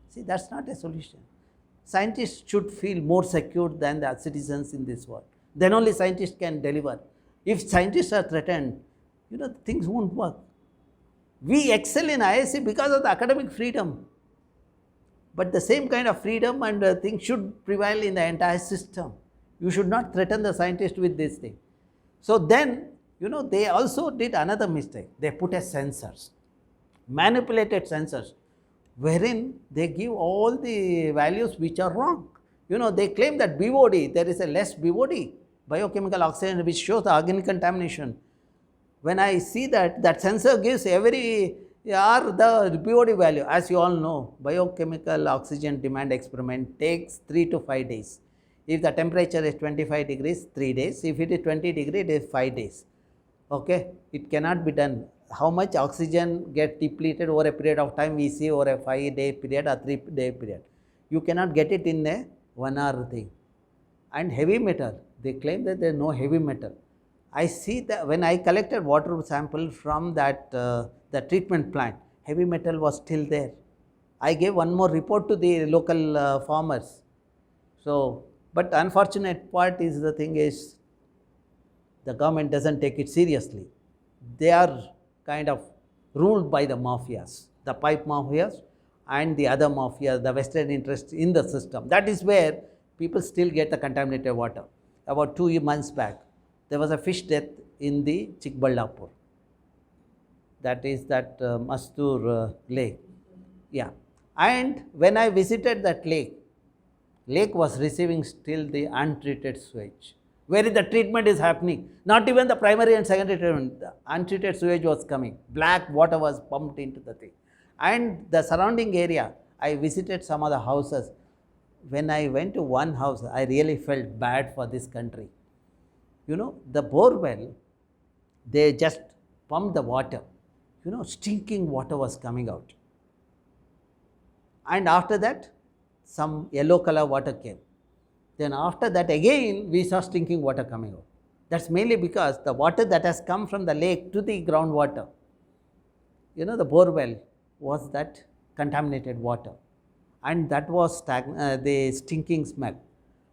See, that's not a solution. Scientists should feel more secure than the citizens in this world. Then only scientists can deliver. If scientists are threatened, things won't work. We excel in ISC because of the academic freedom. But the same kind of freedom and thing should prevail in the entire system. You should not threaten the scientist with this thing. So then, They also did another mistake. They put a sensors, manipulated sensors, wherein they give all the values which are wrong. They claim that BOD, there is a less BOD, biochemical oxidation, which shows the organic contamination. When I see that sensor gives every hour the BOD value. As you all know, biochemical oxygen demand experiment takes 3 to 5 days. If the temperature is 25 degrees, 3 days. If it is 20 degrees, it is 5 days. Okay, it cannot be done. How much oxygen get depleted over a period of time, we see over a 5-day period or 3-day period. You cannot get it in a 1 hour thing. And heavy metal, they claim that there is no heavy metal. I see that when I collected water sample from that the treatment plant, heavy metal was still there. I gave one more report to the local farmers. So, but unfortunate part is the thing is, the government doesn't take it seriously. They are kind of ruled by the mafias, the pipe mafias and the other mafia, the vested interests in the system. That is where people still get the contaminated water. About 2 months back, there was a fish death in the Chikballapur. That is that Mastur lake. Yeah. And when I visited that lake was receiving still the untreated sewage. Where the treatment is happening, not even the primary and secondary treatment, the untreated sewage was coming. Black water was pumped into the thing. And the surrounding area, I visited some of the houses. When I went to one house, I really felt bad for this country. The borewell, they just pumped the water. Stinking water was coming out. And after that, some yellow color water came. Then after that again, we saw stinking water coming out. That's mainly because the water that has come from the lake to the groundwater, the borewell was that contaminated water. And that was the stinking smell.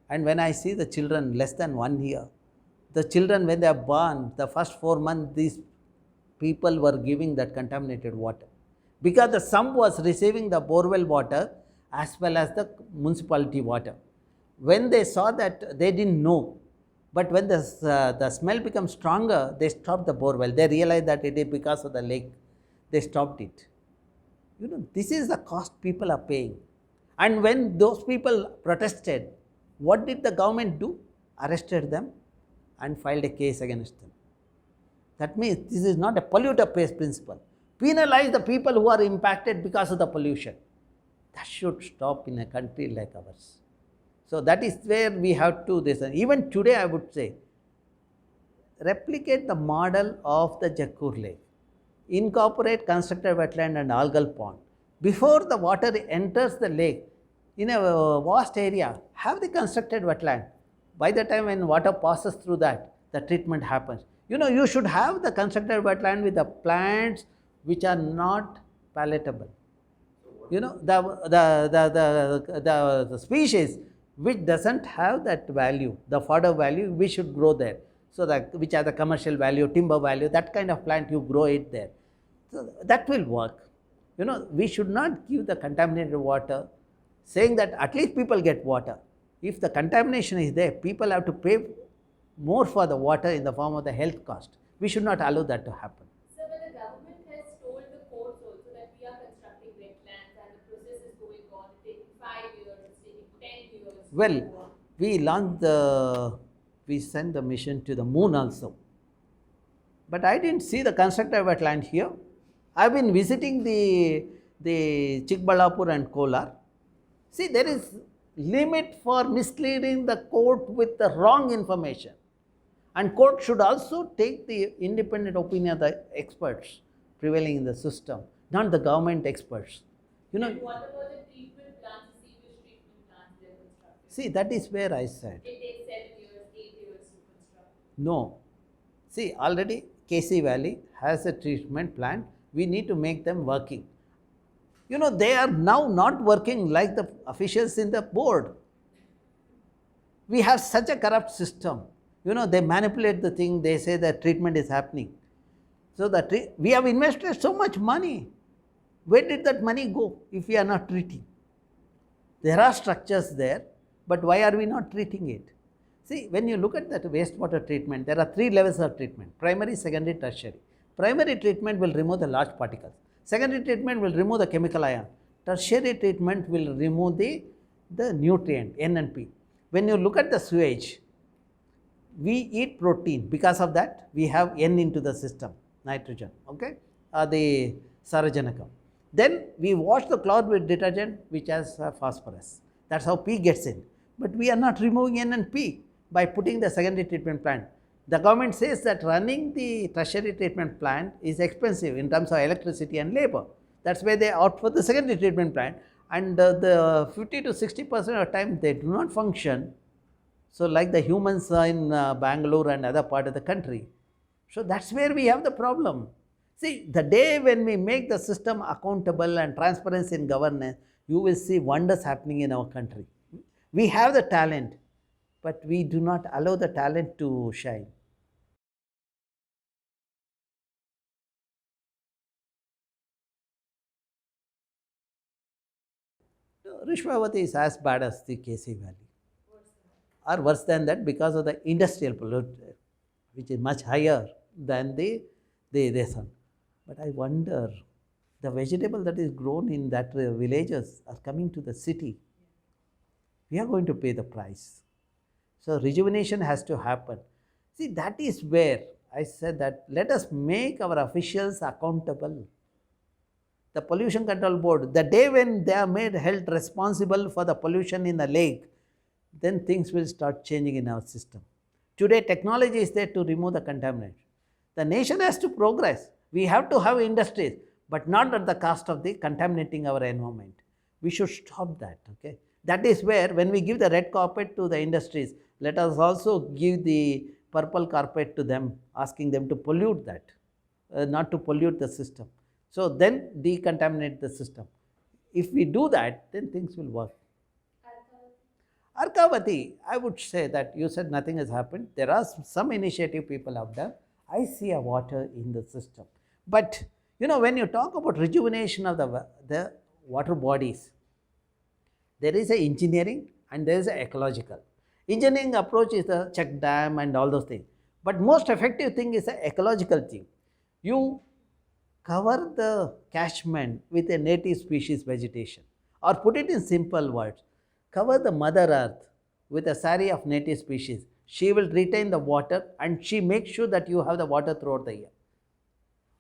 And when I see the children less than 1 year, the children when they are born, the first 4 months, these people were giving that contaminated water. Because the sump was receiving the borewell water as well as the municipality water. When they saw that, they didn't know. But when the smell becomes stronger, they stopped the borewell. They realized that it is because of the lake. They stopped it. This is the cost people are paying. And when those people protested, what did the government do? Arrested them and filed a case against them. That means this is not a polluter pays principle. Penalize the people who are impacted because of the pollution. That should stop in a country like ours. So that is where we have to this. Even today I would say, replicate the model of the Jakkur lake. Incorporate constructed wetland and algal pond. Before the water enters the lake, in a vast area, have the constructed wetland. By the time when water passes through that, the treatment happens. You should have the constructed wetland with the plants which are not palatable. The species which doesn't have that value, the fodder value, we should grow there. So that which are the commercial value, timber value, that kind of plant you grow it there. So that will work. We should not give the contaminated water, saying that at least people get water. If the contamination is there, people have to pay more for the water in the form of the health cost. We should not allow that to happen. Sir, but the government has told the courts also that we are constructing wetlands and the process is going on, taking 5 years, it's taking 10 years. Well, we sent the mission to the moon also. But I didn't see the constructed wetland here. I've been visiting the Chikballapur and Kolar. See, there is limit for misleading the court with the wrong information. And court should also take the independent opinion of the experts prevailing in the system, not the government experts. And what about the treatment plants, the sewage treatment plants they are constructing? See, that is where I said. It takes 7 years, 8 years to construct. No. See, already KC Valley has a treatment plant. We need to make them working. They are now not working like the officials in the board. We have such a corrupt system. They manipulate the thing, they say that treatment is happening. So we have invested so much money. Where did that money go if we are not treating? There are structures there, but why are we not treating it? See, when you look at that wastewater treatment, there are three levels of treatment: primary, secondary, tertiary. Primary treatment will remove the large particles. Secondary treatment will remove the chemical ion. Tertiary treatment will remove the nutrient, N and P. When you look at the sewage, we eat protein. Because of that, we have N into the system, nitrogen, okay, the Sarajanakam. Then we wash the cloth with detergent which has phosphorus. That's how P gets in. But we are not removing N and P by putting the secondary treatment plant. The government says that running the tertiary treatment plant is expensive in terms of electricity and labor. That's why they opt for the secondary treatment plant, and the 50 to 60% of the time they do not function. So like the humans in Bengaluru and other part of the country. So that's where we have the problem. See, the day when we make the system accountable and transparency in governance, you will see wonders happening in our country. We have the talent, but we do not allow the talent to shine. Rishwavati is as bad as the KC Valley, or worse than that, because of the industrial pollution, which is much higher than the sun. But I wonder, the vegetable that is grown in that villages are coming to the city. We are going to pay the price. So rejuvenation has to happen. See, that is where I said that let us make our officials accountable. The pollution control board, the day when they are made held responsible for the pollution in the lake, then things will start changing in our system. Today, technology is there to remove the contaminant. The nation has to progress. We have to have industries, but not at the cost of the contaminating our environment. We should stop that, okay? That is where, when we give the red carpet to the industries, let us also give the purple carpet to them, asking them to pollute that, not to pollute the system. So then decontaminate the system. If we do that, then things will work. Arkavati, I would say that you said nothing has happened. There are some initiative people have done. I see a water in the system. But when you talk about rejuvenation of the water bodies, there is a engineering and there is a ecological. Engineering approach is the check dam and all those things. But most effective thing is the ecological thing. You cover the catchment with a native species vegetation, or put it in simple words, cover the mother earth with a saree of native species. She will retain the water and she makes sure that you have the water throughout the year.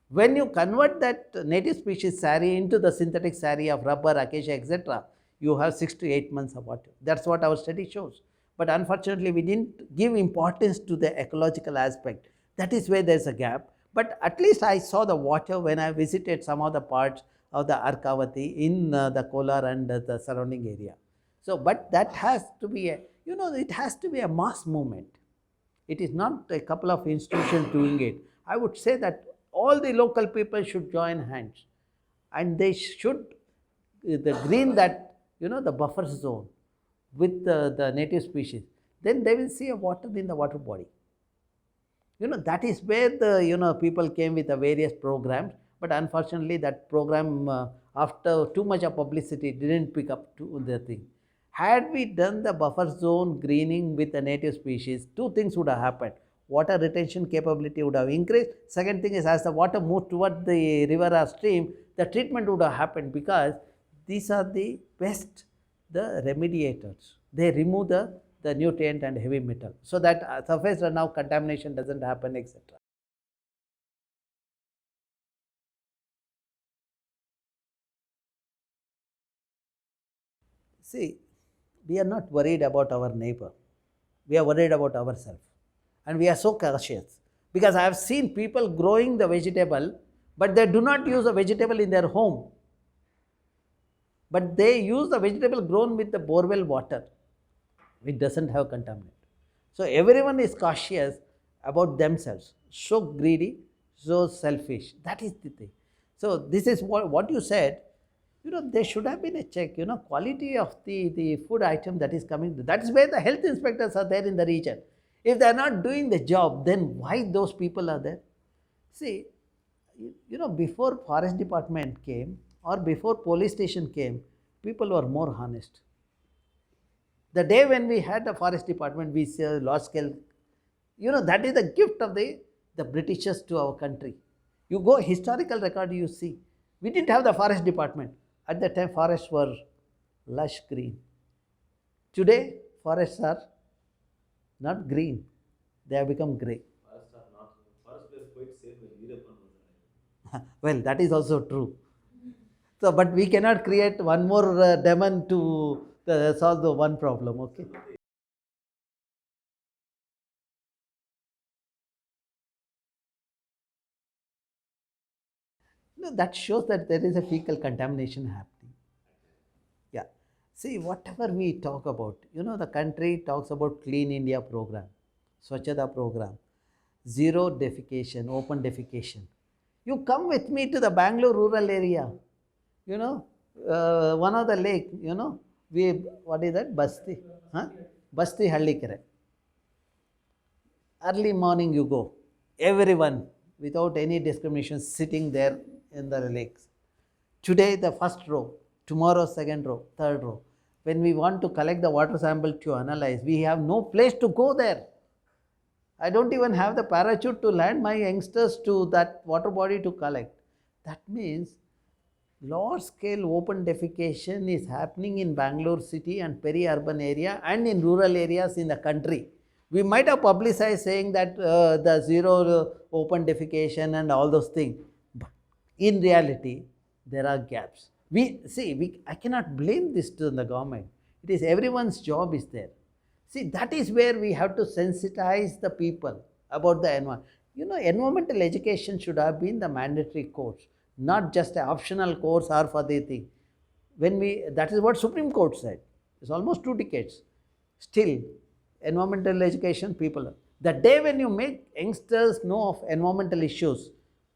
When you convert that native species saree into the synthetic saree of rubber, acacia, etc., you have 6 to 8 months of water. That's what our study shows. But unfortunately, we didn't give importance to the ecological aspect. That is where there's a gap. But at least I saw the water when I visited some of the parts of the Arkavati in the Kolar and the surrounding area. So, but that has to be it has to be a mass movement. It is not a couple of institutions doing it. I would say that all the local people should join hands, and they should the green that the buffer zone with the native species. Then they will see a water in the water body. That is where the people came with the various programs, but unfortunately that program after too much of publicity didn't pick up to the thing. Had we done the buffer zone greening with the native species, two things would have happened. Water retention capability would have increased. Second thing is, as the water moved toward the river or stream, the treatment would have happened, because these are the best, the remediators. They remove the nutrient and heavy metal, so that surface runoff contamination doesn't happen, etc. See, we are not worried about our neighbor. We are worried about ourselves. And we are so cautious. Because I have seen people growing the vegetable, but they do not use the vegetable in their home. But they use the vegetable grown with the borewell water, which doesn't have contaminant. So everyone is cautious about themselves. So greedy, so selfish. That is the thing. So this is what you said. There should have been a check, quality of the food item that is coming. That is where the health inspectors are there in the region. If they are not doing the job, then why those people are there? See, before forest department came or before police station came, people were more honest. The day when we had the forest department, we see large scale, that is the gift of the Britishers to our country. You go historical record, you see, we didn't have the forest department. At that time, forests were lush green. Today, forests are not green, they have become grey. Forests are not. Forests were quite safe when Veerappan was alive. Well, that is also true. So, but we cannot create one more demon to solve the one problem, okay? No, that shows that there is a fecal contamination happening. Yeah. See, whatever we talk about, the country talks about Clean India program, Swachhata program, zero defecation, open defecation. You come with me to the Bangalore rural area, one of the lake, what is that? Basti, huh? Basti Hallikere. Early morning you go, everyone without any discrimination sitting there in the lakes. Today the first row, tomorrow second row, third row. When we want to collect the water sample to analyze, we have no place to go there. I don't even have the parachute to land my youngsters to that water body to collect. That means large scale open defecation is happening in Bangalore city and peri-urban area and in rural areas in the country. We might have publicized saying that the zero open defecation and all those things. But in reality, there are gaps. I cannot blame this to the government. It is everyone's job is there. See, that is where we have to sensitize the people about the environment. Environmental education should have been the mandatory course, not just an optional course or for the thing. That is what Supreme Court said. It's almost 2 decades. Still, environmental education, people. The day when you make youngsters know of environmental issues,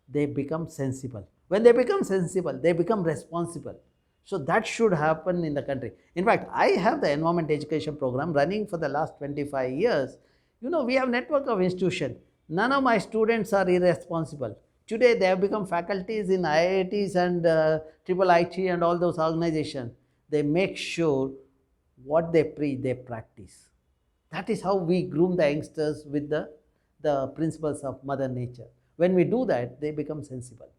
they become sensible. When they become sensible, they become responsible. So that should happen in the country. In fact, I have the environment education program running for the last 25 years. We have network of institutions. None of my students are irresponsible. Today, they have become faculties in IITs and IIIT and all those organizations. They make sure what they preach, they practice. That is how we groom the youngsters with the principles of Mother Nature. When we do that, they become sensible.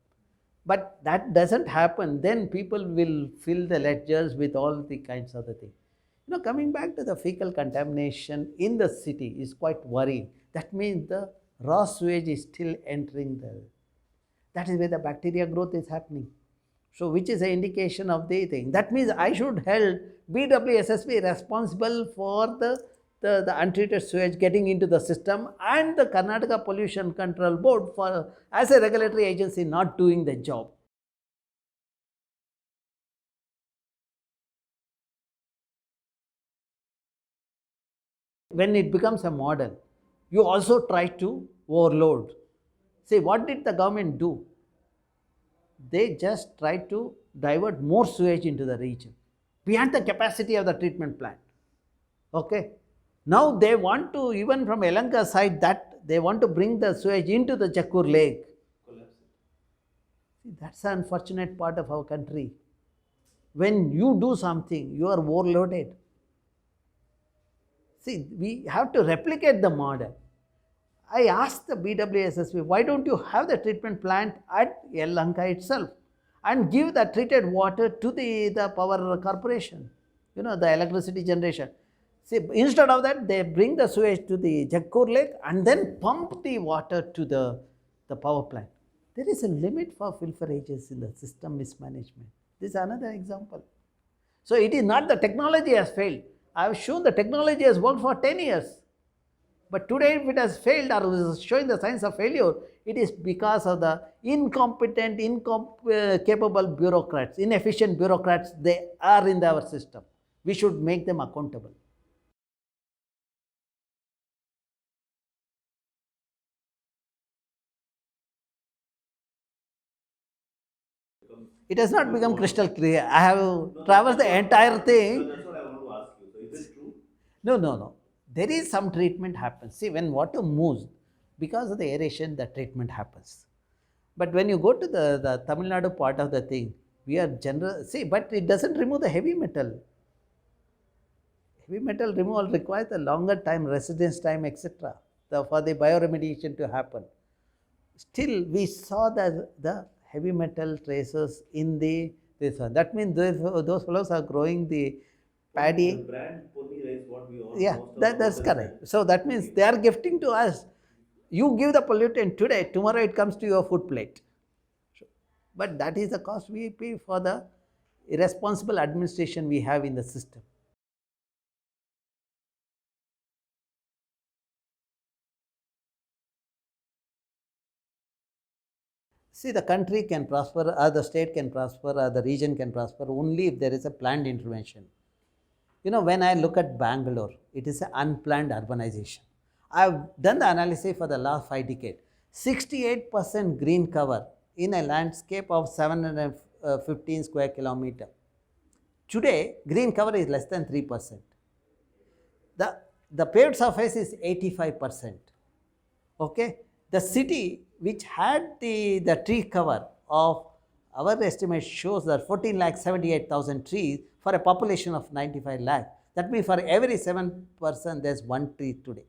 But that doesn't happen, then people will fill the ledgers with all the kinds of the things. Coming back to the fecal contamination in the city is quite worrying. That means the raw sewage is still entering that is where the bacteria growth is happening. So, which is an indication of the thing. That means I should hold BWSSB responsible for the untreated sewage getting into the system and the Karnataka Pollution Control Board for as a regulatory agency not doing the job. When it becomes a model, you also try to overload. See, what did the government do? They just tried to divert more sewage into the region beyond the capacity of the treatment plant. Okay. Now they want to, even from Elanka side, that they want to bring the sewage into the Jakkur lake. Collapse it. See, that's the unfortunate part of our country. When you do something, you are overloaded. See, we have to replicate the model. I asked the BWSSB, why don't you have the treatment plant at Elanka itself and give the treated water to the power corporation, the electricity generation. See, instead of that, they bring the sewage to the Jakkur lake and then pump the water to the power plant. There is a limit for pilferages in the system mismanagement. This is another example. So, it is not the technology has failed. I have shown the technology has worked for 10 years. But today, if it has failed or is showing the signs of failure, it is because of the incompetent, incapable bureaucrats, inefficient bureaucrats, they are in our system. We should make them accountable. It has not become crystal clear. I have traversed the entire thing. So that's what I want to ask you. So is it true? No. There is some treatment happens. See, when water moves, because of the aeration, the treatment happens. But when you go to the Tamil Nadu part of the thing, we are general. See, but it doesn't remove the heavy metal. Heavy metal removal requires a longer time, residence time, etc. For the bioremediation to happen. Still, we saw that the heavy metal traces in this one. That means those fellows are growing the paddy. The brand Pony rice, what we all Yeah, most that's correct. So that means they are gifting to us. You give the pollutant today, tomorrow it comes to your food plate. But that is the cost we pay for the irresponsible administration we have in the system. See, the country can prosper, or the state can prosper, or the region can prosper only if there is a planned intervention. When I look at Bangalore, it is an unplanned urbanization. I've done the analysis for the last 5 decades. 68% green cover in a landscape of 715 square kilometer. Today, green cover is less than 3%. The paved surface is 85%. Okay, the city which had the tree cover of our estimate shows that 14 lakh 78,000 trees for a population of 95 lakh. That means for every 7% there's one tree today.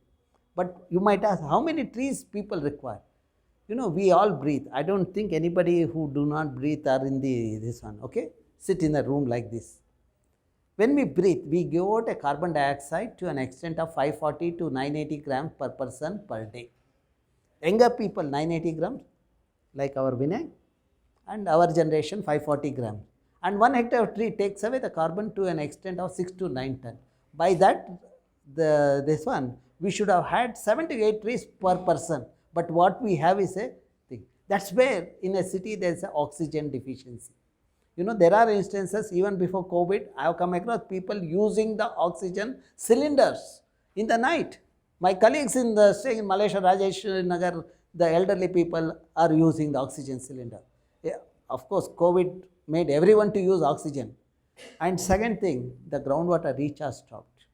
But you might ask, how many trees people require? We all breathe. I don't think anybody who do not breathe are in this one, okay? Sit in a room like this. When we breathe, we give out a carbon dioxide to an extent of 540 to 980 grams per person per day. Younger people 980 grams, like our Vinay, and our generation 540 grams. And 1 hectare of tree takes away the carbon to an extent of 6 to 9 ton. By that, this one, we should have had 7 to 8 trees per person. But what we have is a thing. That's where in a city there is an oxygen deficiency. There are instances even before COVID, I have come across people using the oxygen cylinders in the night. My colleagues staying in Malaysia, Rajesh Nagar, the elderly people are using the oxygen cylinder. Yeah, of course, COVID made everyone to use oxygen. And second thing, the groundwater recharge stopped.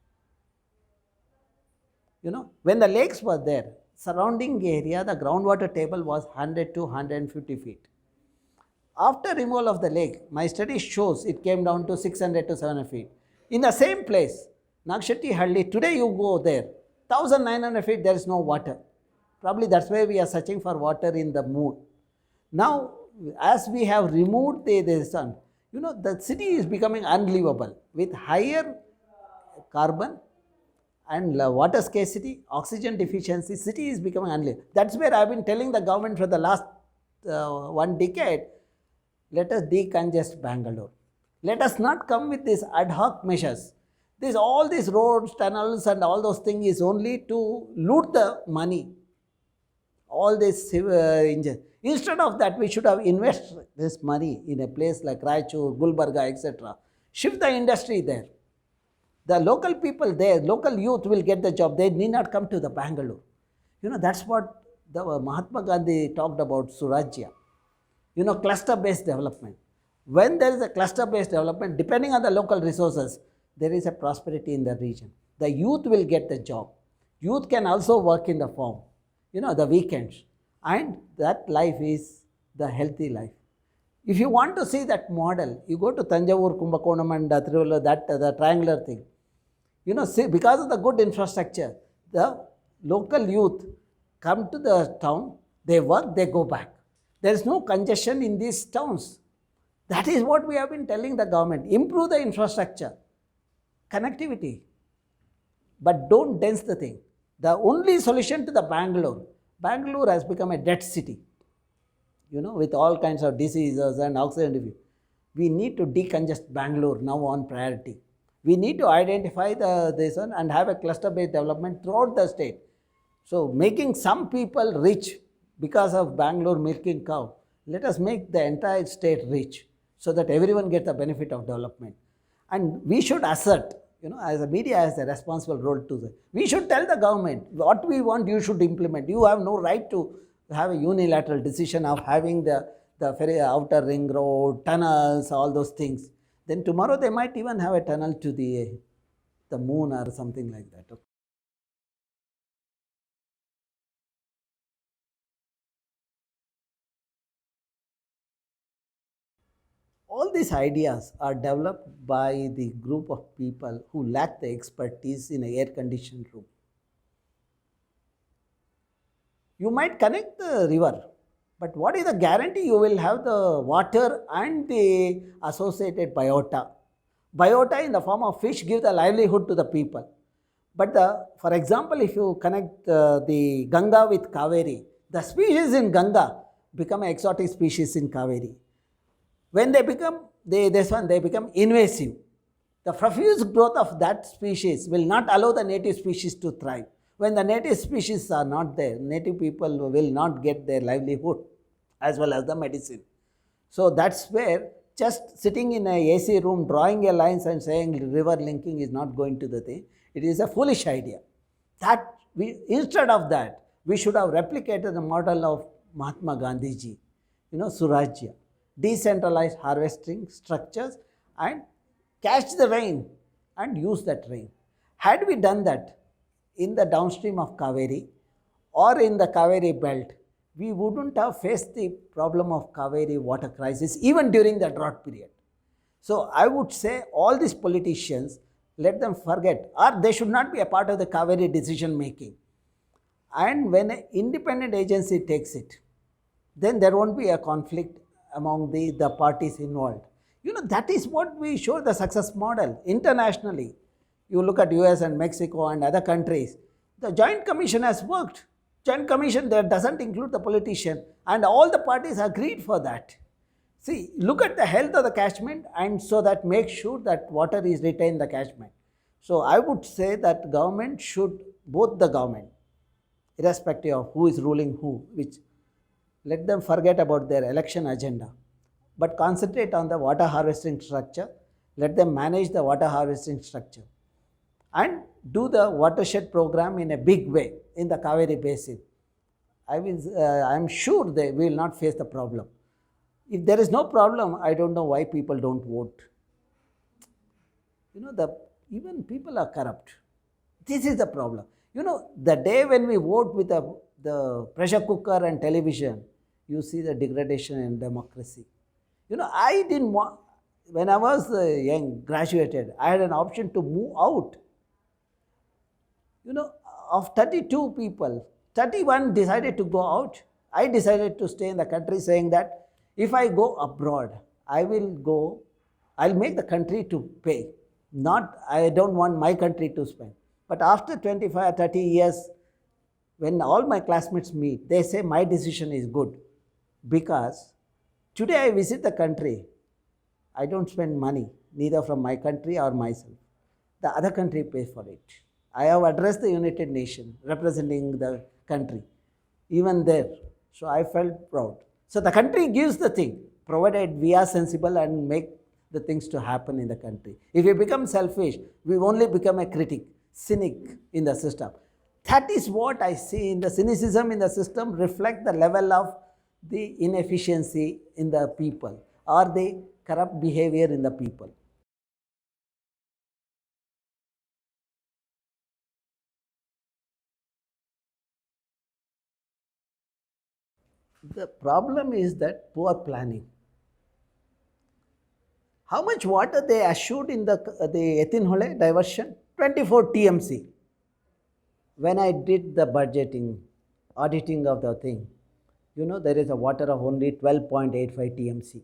When the lakes were there, surrounding area, the groundwater table was 100 to 150 feet. After removal of the lake, my study shows it came down to 600 to 700 feet. In the same place, Nagshetti Halli, today you go there, 1900 feet, there is no water. Probably that's why we are searching for water in the moon. Now, as we have removed the sun, the city is becoming unlivable with higher carbon and water scarcity, oxygen deficiency. City is becoming unlivable. That's where I've been telling the government for the last 1 decade, let us decongest Bangalore. Let us not come with these ad hoc measures. All these roads, tunnels and all those things is only to loot the money. All this instead of that, we should have invested this money in a place like Raichur, Gulbarga, etc. Shift the industry there. The local people there, local youth will get the job. They need not come to the Bangalore. That's what the Mahatma Gandhi talked about, Surajya. Cluster-based development. When there is a cluster-based development, depending on the local resources, there is a prosperity in the region. The youth will get the job. Youth can also work in the farm, the weekends. And that life is the healthy life. If you want to see that model, you go to Tanjavur, Kumbakonam and Tiruvallur, the triangular thing. See, because of the good infrastructure, the local youth come to the town, they work, they go back. There is no congestion in these towns. That is what we have been telling the government. Improve the infrastructure, connectivity, but don't dense the thing. The only solution to the Bangalore has become a dead city, with all kinds of diseases and oxygen deficiency. We need to decongest Bangalore now on priority. We need to identify this one and have a cluster-based development throughout the state. So making some people rich because of Bangalore milking cow, let us make the entire state rich so that everyone gets the benefit of development. And we should assert, as a media has a responsible role to that. We should tell the government, what we want you should implement. You have no right to have a unilateral decision of having the outer ring road, tunnels, all those things. Then tomorrow they might even have a tunnel to the moon or something like that. All these ideas are developed by the group of people who lack the expertise in an air conditioned room. You might connect the river, but what is the guarantee you will have the water and the associated biota? Biota in the form of fish give the livelihood to the people. But for example, if you connect the Ganga with Cauvery, the species in Ganga become an exotic species in Cauvery. When they become, they become invasive. The profuse growth of that species will not allow the native species to thrive. When the native species are not there, native people will not get their livelihood as well as the medicine. So that's where just sitting in a AC room, drawing a lines and saying river linking is not going to the thing, it is a foolish idea. That instead of that, we should have replicated the model of Mahatma Gandhiji, Surajya, decentralized harvesting structures and catch the rain and use that rain. Had we done that in the downstream of Cauvery or in the Cauvery belt, we wouldn't have faced the problem of Cauvery water crisis even during the drought period. So I would say all these politicians, let them forget, or they should not be a part of the Cauvery decision making. And when an independent agency takes it, then there won't be a conflict among the parties involved. That is what we show the success model internationally. You look at US and Mexico and other countries, the Joint Commission has worked. Joint Commission there doesn't include the politician and all the parties agreed for that. See, look at the health of the catchment and so that make sure that water is retained in the catchment. So I would say that government should, both the government, irrespective of who is ruling who, which let them forget about their election agenda, but concentrate on the water harvesting structure, let them manage the water harvesting structure and do the watershed program in a big way in the Cauvery basin. I am sure they will not face the problem. If there is no problem, I don't know why people don't vote. Even people are corrupt. This is the problem. The day when we vote with the pressure cooker and television, you see the degradation in democracy. I didn't want, when I was young, graduated, I had an option to move out. Of 32 people, 31 decided to go out. I decided to stay in the country saying that if I go abroad, I'll make the country to pay. I don't want my country to spend. But after 25 or 30 years, when all my classmates meet, they say my decision is good. Because today I visit the country, I don't spend money, neither from my country or myself. The other country pays for it. I have addressed the United Nations representing the country, even there. So I felt proud. So the country gives the thing, provided we are sensible and make the things to happen in the country. If we become selfish, we only become a critic, cynic in the system. That is what I see in the cynicism in the system reflect the level of the inefficiency in the people or the corrupt behavior in the people. The problem is that poor planning. How much water they assured in the Ethinhole diversion? 24 TMC. When I did the budgeting, auditing of the thing, there is a water of only 12.85 TMC.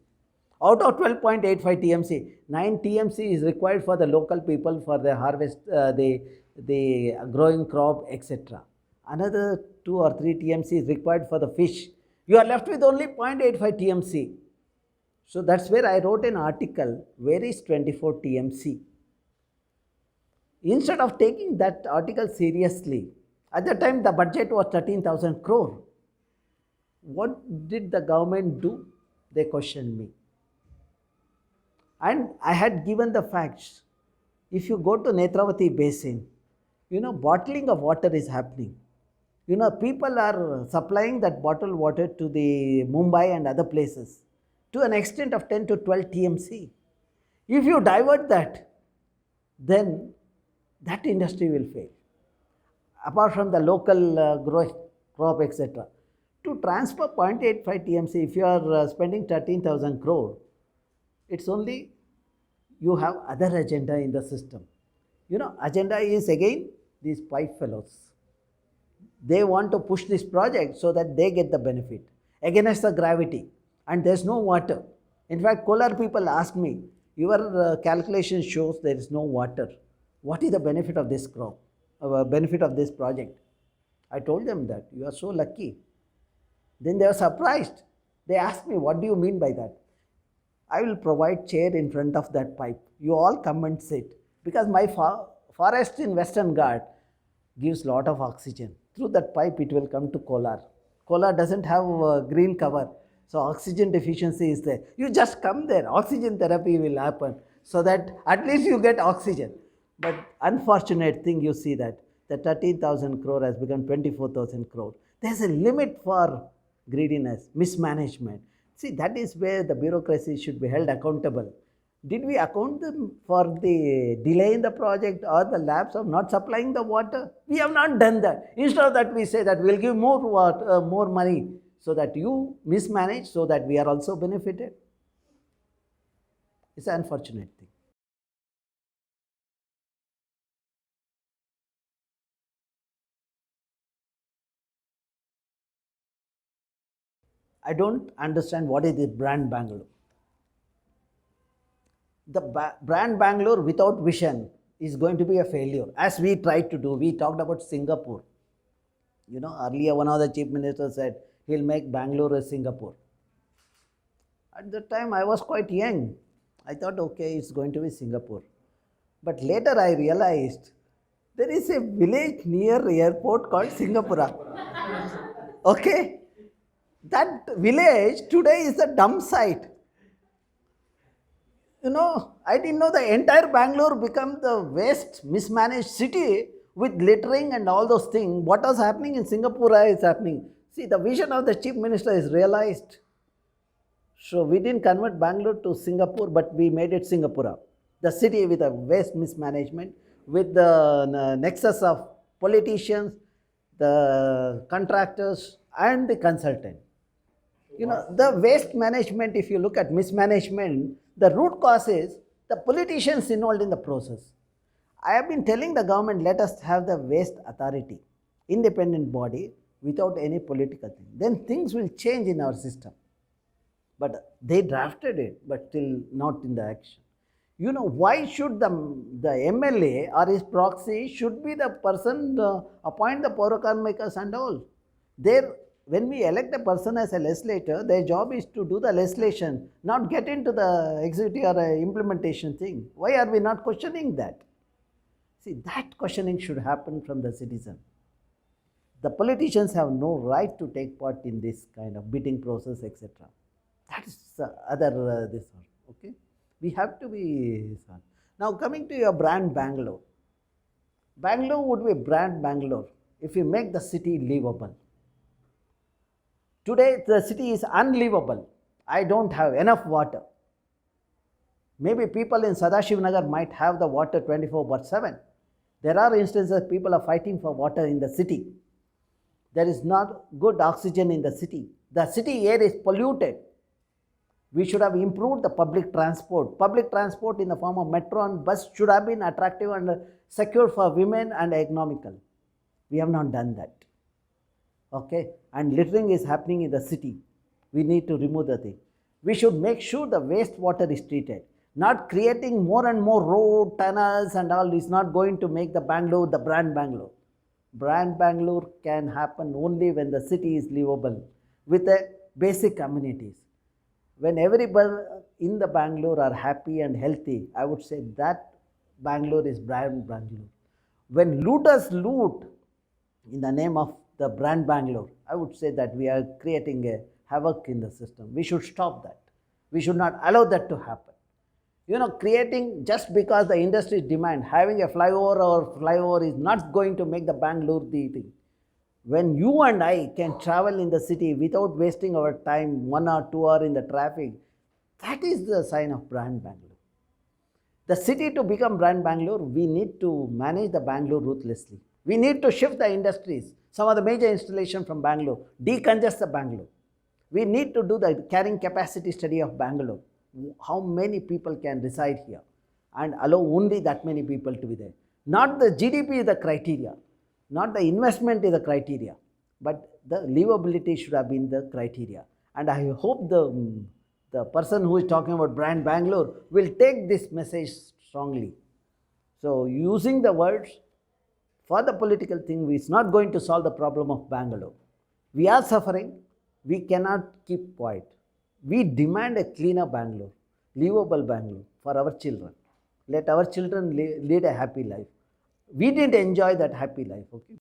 Out of 12.85 TMC, 9 TMC is required for the local people for the harvest, the growing crop, etc. Another 2 or 3 TMC is required for the fish. You are left with only 0.85 TMC. So that's where I wrote an article, where is 24 TMC? Instead of taking that article seriously, at the time the budget was 13,000 crore. What did the government do? They questioned me. And I had given the facts. If you go to Netravati basin, bottling of water is happening. People are supplying that bottled water to the Mumbai and other places to an extent of 10 to 12 TMC. If you divert that, then that industry will fail. Apart from the local growth, crop, etc. To transfer 0.85 TMC, if you are spending 13,000 crore, It's only you have other agenda in the system. Agenda is again these pipe fellows. They want to push this project so that they get the benefit against the gravity, and there's no water. In fact, Kolar people ask me, your calculation shows there is no water. What is the benefit of this crop, benefit of this project? I told them that you are so lucky. Then they were surprised. They asked me, what do you mean by that? I will provide chair in front of that pipe. You all come and sit. Because my forest in Western Ghat gives lot of oxygen. Through that pipe it will come to Kolar. Kolar doesn't have green cover. So oxygen deficiency is there. You just come there. Oxygen therapy will happen. So that at least you get oxygen. But unfortunate thing, you see that the 13,000 crore has become 24,000 crore. There's a limit for greediness, mismanagement. See, that is where the bureaucracy should be held accountable. Did we account them for the delay in the project or the lapse of not supplying the water? We have not done that. Instead of that, we say that we'll give more water, more money so that you mismanage, so that we are also benefited. It's an unfortunate thing. I don't understand what is the brand Bangalore. The brand Bangalore without vision is going to be a failure, as we tried to do. We talked about Singapore. Earlier one of the chief ministers said he'll make Bangalore as Singapore. At the time I was quite young. I thought, okay, it's going to be Singapore. But later I realized there is a village near airport called Singapura. Okay? That village today is a dump site. I didn't know the entire Bangalore become the waste mismanaged city with littering and all those things. What was happening in Singapore is happening. See, the vision of the chief minister is realized. So we didn't convert Bangalore to Singapore, but we made it Singapura. The city with a waste mismanagement, with the nexus of politicians, the contractors and the consultant. The waste management, if you look at mismanagement, the root cause is the politicians involved in the process. I have been telling the government, let us have the waste authority, independent body without any political thing. Then things will change in our system. But they drafted it, but still not in the action. Why should the MLA or his proxy should be the person appoint the Porokarmikas and all? When we elect a person as a legislator, their job is to do the legislation, not get into the executive or implementation thing. Why are we not questioning that? See, that questioning should happen from the citizen. The politicians have no right to take part in this kind of bidding process, etc. That is other this one. Okay, we have to be. Now coming to your brand Bangalore. Bangalore would be brand Bangalore if you make the city livable. Today the city is unlivable. I don't have enough water. Maybe people in Sadashivnagar might have the water 24/7. There are instances people are fighting for water in the city. There is not good oxygen in the city. The city air is polluted. We should have improved the public transport. Public transport in the form of metro and bus should have been attractive and secure for women and economical. We have not done that. Okay, and littering is happening in the city. We need to remove the thing. We should make sure the wastewater is treated. Not creating more and more road, tunnels and all is not going to make the Bangalore the brand Bangalore. Brand Bangalore can happen only when the city is livable with the basic amenities. When everybody in the Bangalore are happy and healthy, I would say that Bangalore is brand Bangalore. When looters loot in the name of the brand Bangalore, I would say that we are creating a havoc in the system. We should stop that. We should not allow that to happen. Creating just because the industry demand, having a flyover is not going to make the Bangalore the thing. When you and I can travel in the city without wasting our time 1 or 2 hours in the traffic, that is the sign of brand Bangalore. The city to become brand Bangalore, we need to manage the Bangalore ruthlessly. We need to shift the industries, some of the major installations from Bangalore, decongest the Bangalore. We need to do the carrying capacity study of Bangalore. how many people can reside here and allow only that many people to be there. Not the GDP is the criteria, not the investment is the criteria, but the livability should have been the criteria. And I hope the person who is talking about brand Bangalore will take this message strongly. So using the words for the political thing is not going to solve the problem of Bangalore. We are suffering, we cannot keep quiet. We demand a cleaner Bangalore, livable Bangalore for our children. Let our children lead a happy life. We didn't enjoy that happy life, okay?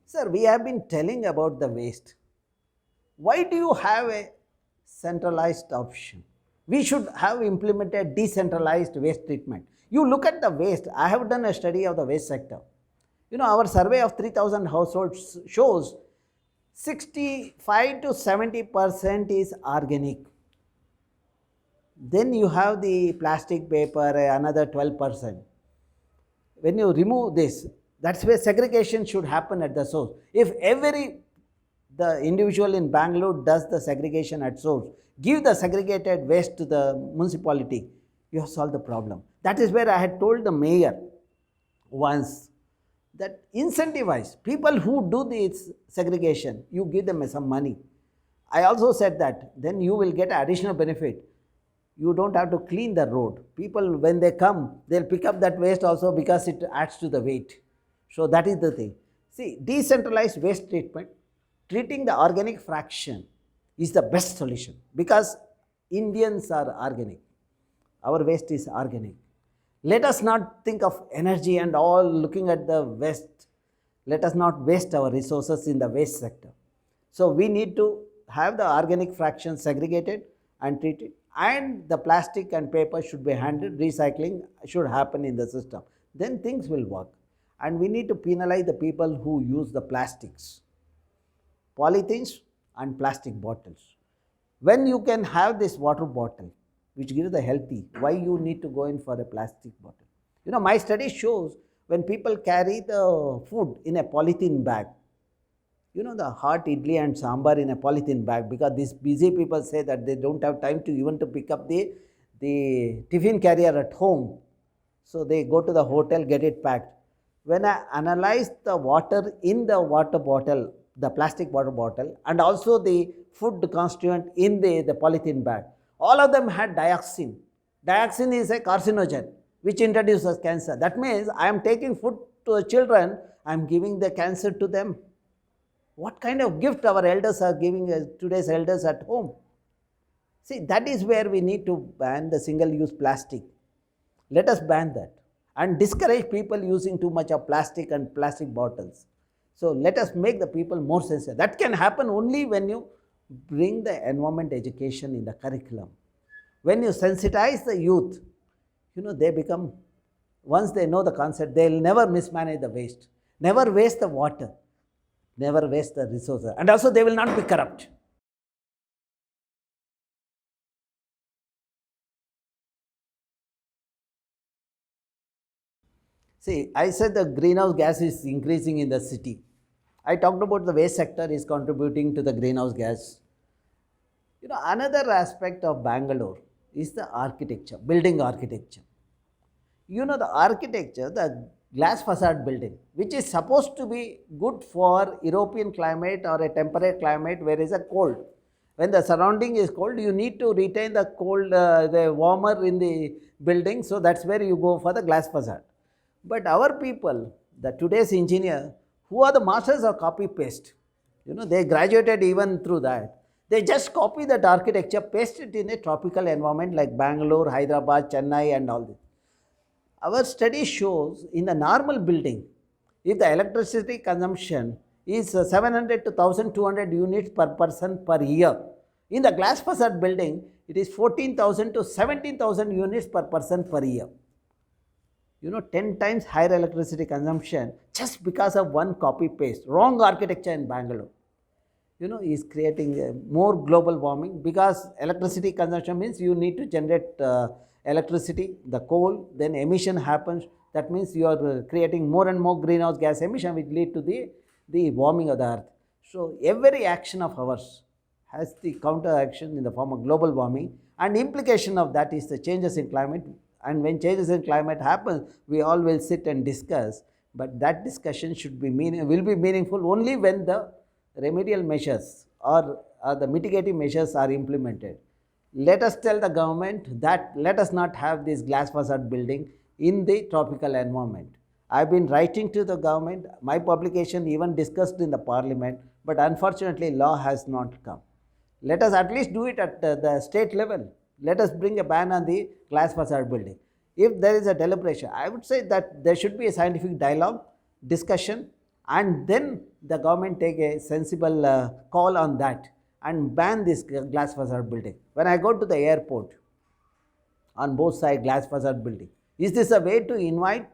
Sir, we have been telling about the waste. Why do you have a centralized option? We should have implemented decentralized waste treatment. You look at the waste. I have done a study of the waste sector. You know, our survey of 3,000 households shows 65 to 70% is organic. Then you have the plastic paper, another 12%. When you remove this, that's where segregation should happen at the source. If the individual in Bangalore does the segregation at source, give the segregated waste to the municipality, you have solved the problem. That is where I had told the mayor once that incentivize people who do this segregation, you give them some money. I also said that then you will get additional benefit. You don't have to clean the road. People, when they come, they'll pick up that waste also because it adds to the weight. So that is the thing. See, decentralized waste treatment, treating the organic fraction is the best solution because Indians are organic. Our waste is organic. Let us not think of energy and all looking at the waste. Let us not waste our resources in the waste sector. So we need to have the organic fraction segregated and treated, and the plastic and paper should be handled. Recycling should happen in the system. Then things will work. And we need to penalize the people who use the plastics, polythenes and plastic bottles. When you can have this water bottle, which gives the healthy, why you need to go in for a plastic bottle? You know, my study shows when people carry the food in a polythene bag, you know, the hot idli and sambar in a polythene bag, because these busy people say that they don't have time to even to pick up the tiffin carrier at home. So they go to the hotel, get it packed. When I analyzed the water in the water bottle, the plastic water bottle, and also the food constituent in the polythene bag, all of them had dioxin. Dioxin is a carcinogen which introduces cancer. That means I am taking food to the children, I am giving the cancer to them. What kind of gift our elders are giving today's elders at home? See, that is where we need to ban the single-use plastic. Let us ban that and discourage people using too much of plastic and plastic bottles. So let us make the people more sensitive. That can happen only when you bring the environment education in the curriculum. When you sensitize the youth, you know, they become, once they know the concept, they will never mismanage the waste, never waste the water, never waste the resources, and also they will not be corrupt. See, I said the greenhouse gas is increasing in the city. I talked about the waste sector is contributing to the greenhouse gas. You know, another aspect of Bangalore is the architecture, building architecture. You know, the architecture, the glass facade building, which is supposed to be good for European climate or a temperate climate where there is a cold. When the surrounding is cold, you need to retain the cold, the warmer in the building, so that's where you go for the glass facade. But our people, the today's engineer, who are the masters of copy paste, you know, they graduated even through that. They just copy that architecture, paste it in a tropical environment like Bangalore, Hyderabad, Chennai and all this. Our study shows in a normal building, if the electricity consumption is 700 to 1200 units per person per year, in the glass facade building, it is 14,000 to 17,000 units per person per year. You know, 10 times higher electricity consumption just because of one copy paste, wrong architecture in Bangalore. You know, is creating more global warming, because electricity consumption means you need to generate electricity, the coal, then emission happens. That means you are creating more and more greenhouse gas emission, which lead to the the warming of the earth. So every action of ours has the counter action in the form of global warming, and implication of that is the changes in climate. And when changes in climate happen, we all will sit and discuss, but that discussion will be meaningful only when the remedial measures or the mitigating measures are implemented. Let us tell the government that let us not have this glass facade building in the tropical environment. I've been writing to the government, my publication even discussed in the parliament, but unfortunately law has not come. Let us at least do it at the state level. Let us bring a ban on the glass facade building. If there is a deliberation, I would say that there should be a scientific dialogue, discussion, and then the government take a sensible call on that and ban this glass facade building. When I go to the airport, on both sides glass facade building, is this a way to invite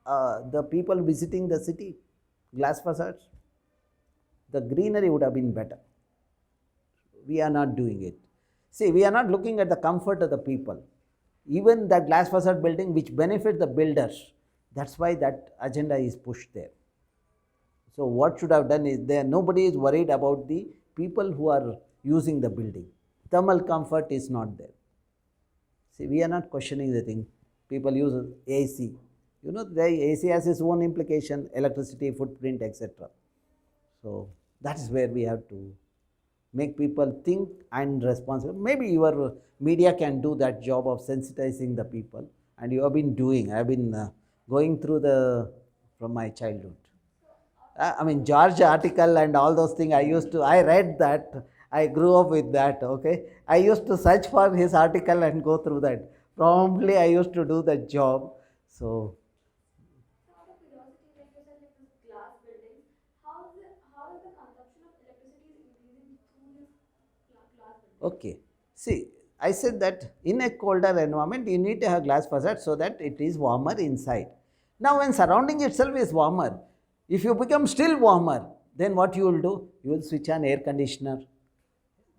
the people visiting the city? Glass facades? The greenery would have been better. We are not doing it. See, we are not looking at the comfort of the people. Even that glass facade building which benefits the builders, that's why that agenda is pushed there. So what should have done is there nobody is worried about the people who are using the building. Thermal comfort is not there. See, we are not questioning the thing. People use AC. You know, the AC has its own implication, electricity footprint, etc. So that is where we have to make people think and responsible. Maybe your media can do that job of sensitizing the people, and you have been doing. I have been going through from my childhood. I mean, George article and all those things I read that, I grew up with that, okay. I used to search for his article and go through that. Promptly I used to do the job. So Out of curiosity, like you said, like this glass building, how is the consumption of electricity is increasing through this glass building? okay, see, I said that in a colder environment you need to have glass facade so that it is warmer inside. Now when surrounding itself is warmer, if you become still warmer, then what you will do? You will switch on air conditioner,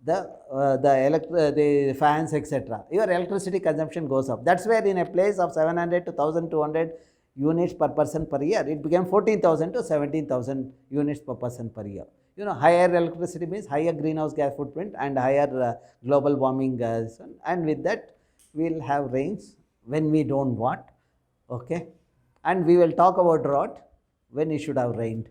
the fans, etc. Your electricity consumption goes up. That's where in a place of 700 to 1200 units per person per year, it became 14,000 to 17,000 units per person per year. You know, higher electricity means higher greenhouse gas footprint and higher global warming gas, and with that we will have rains when we don't want, okay, and we will talk about drought when it should have rained.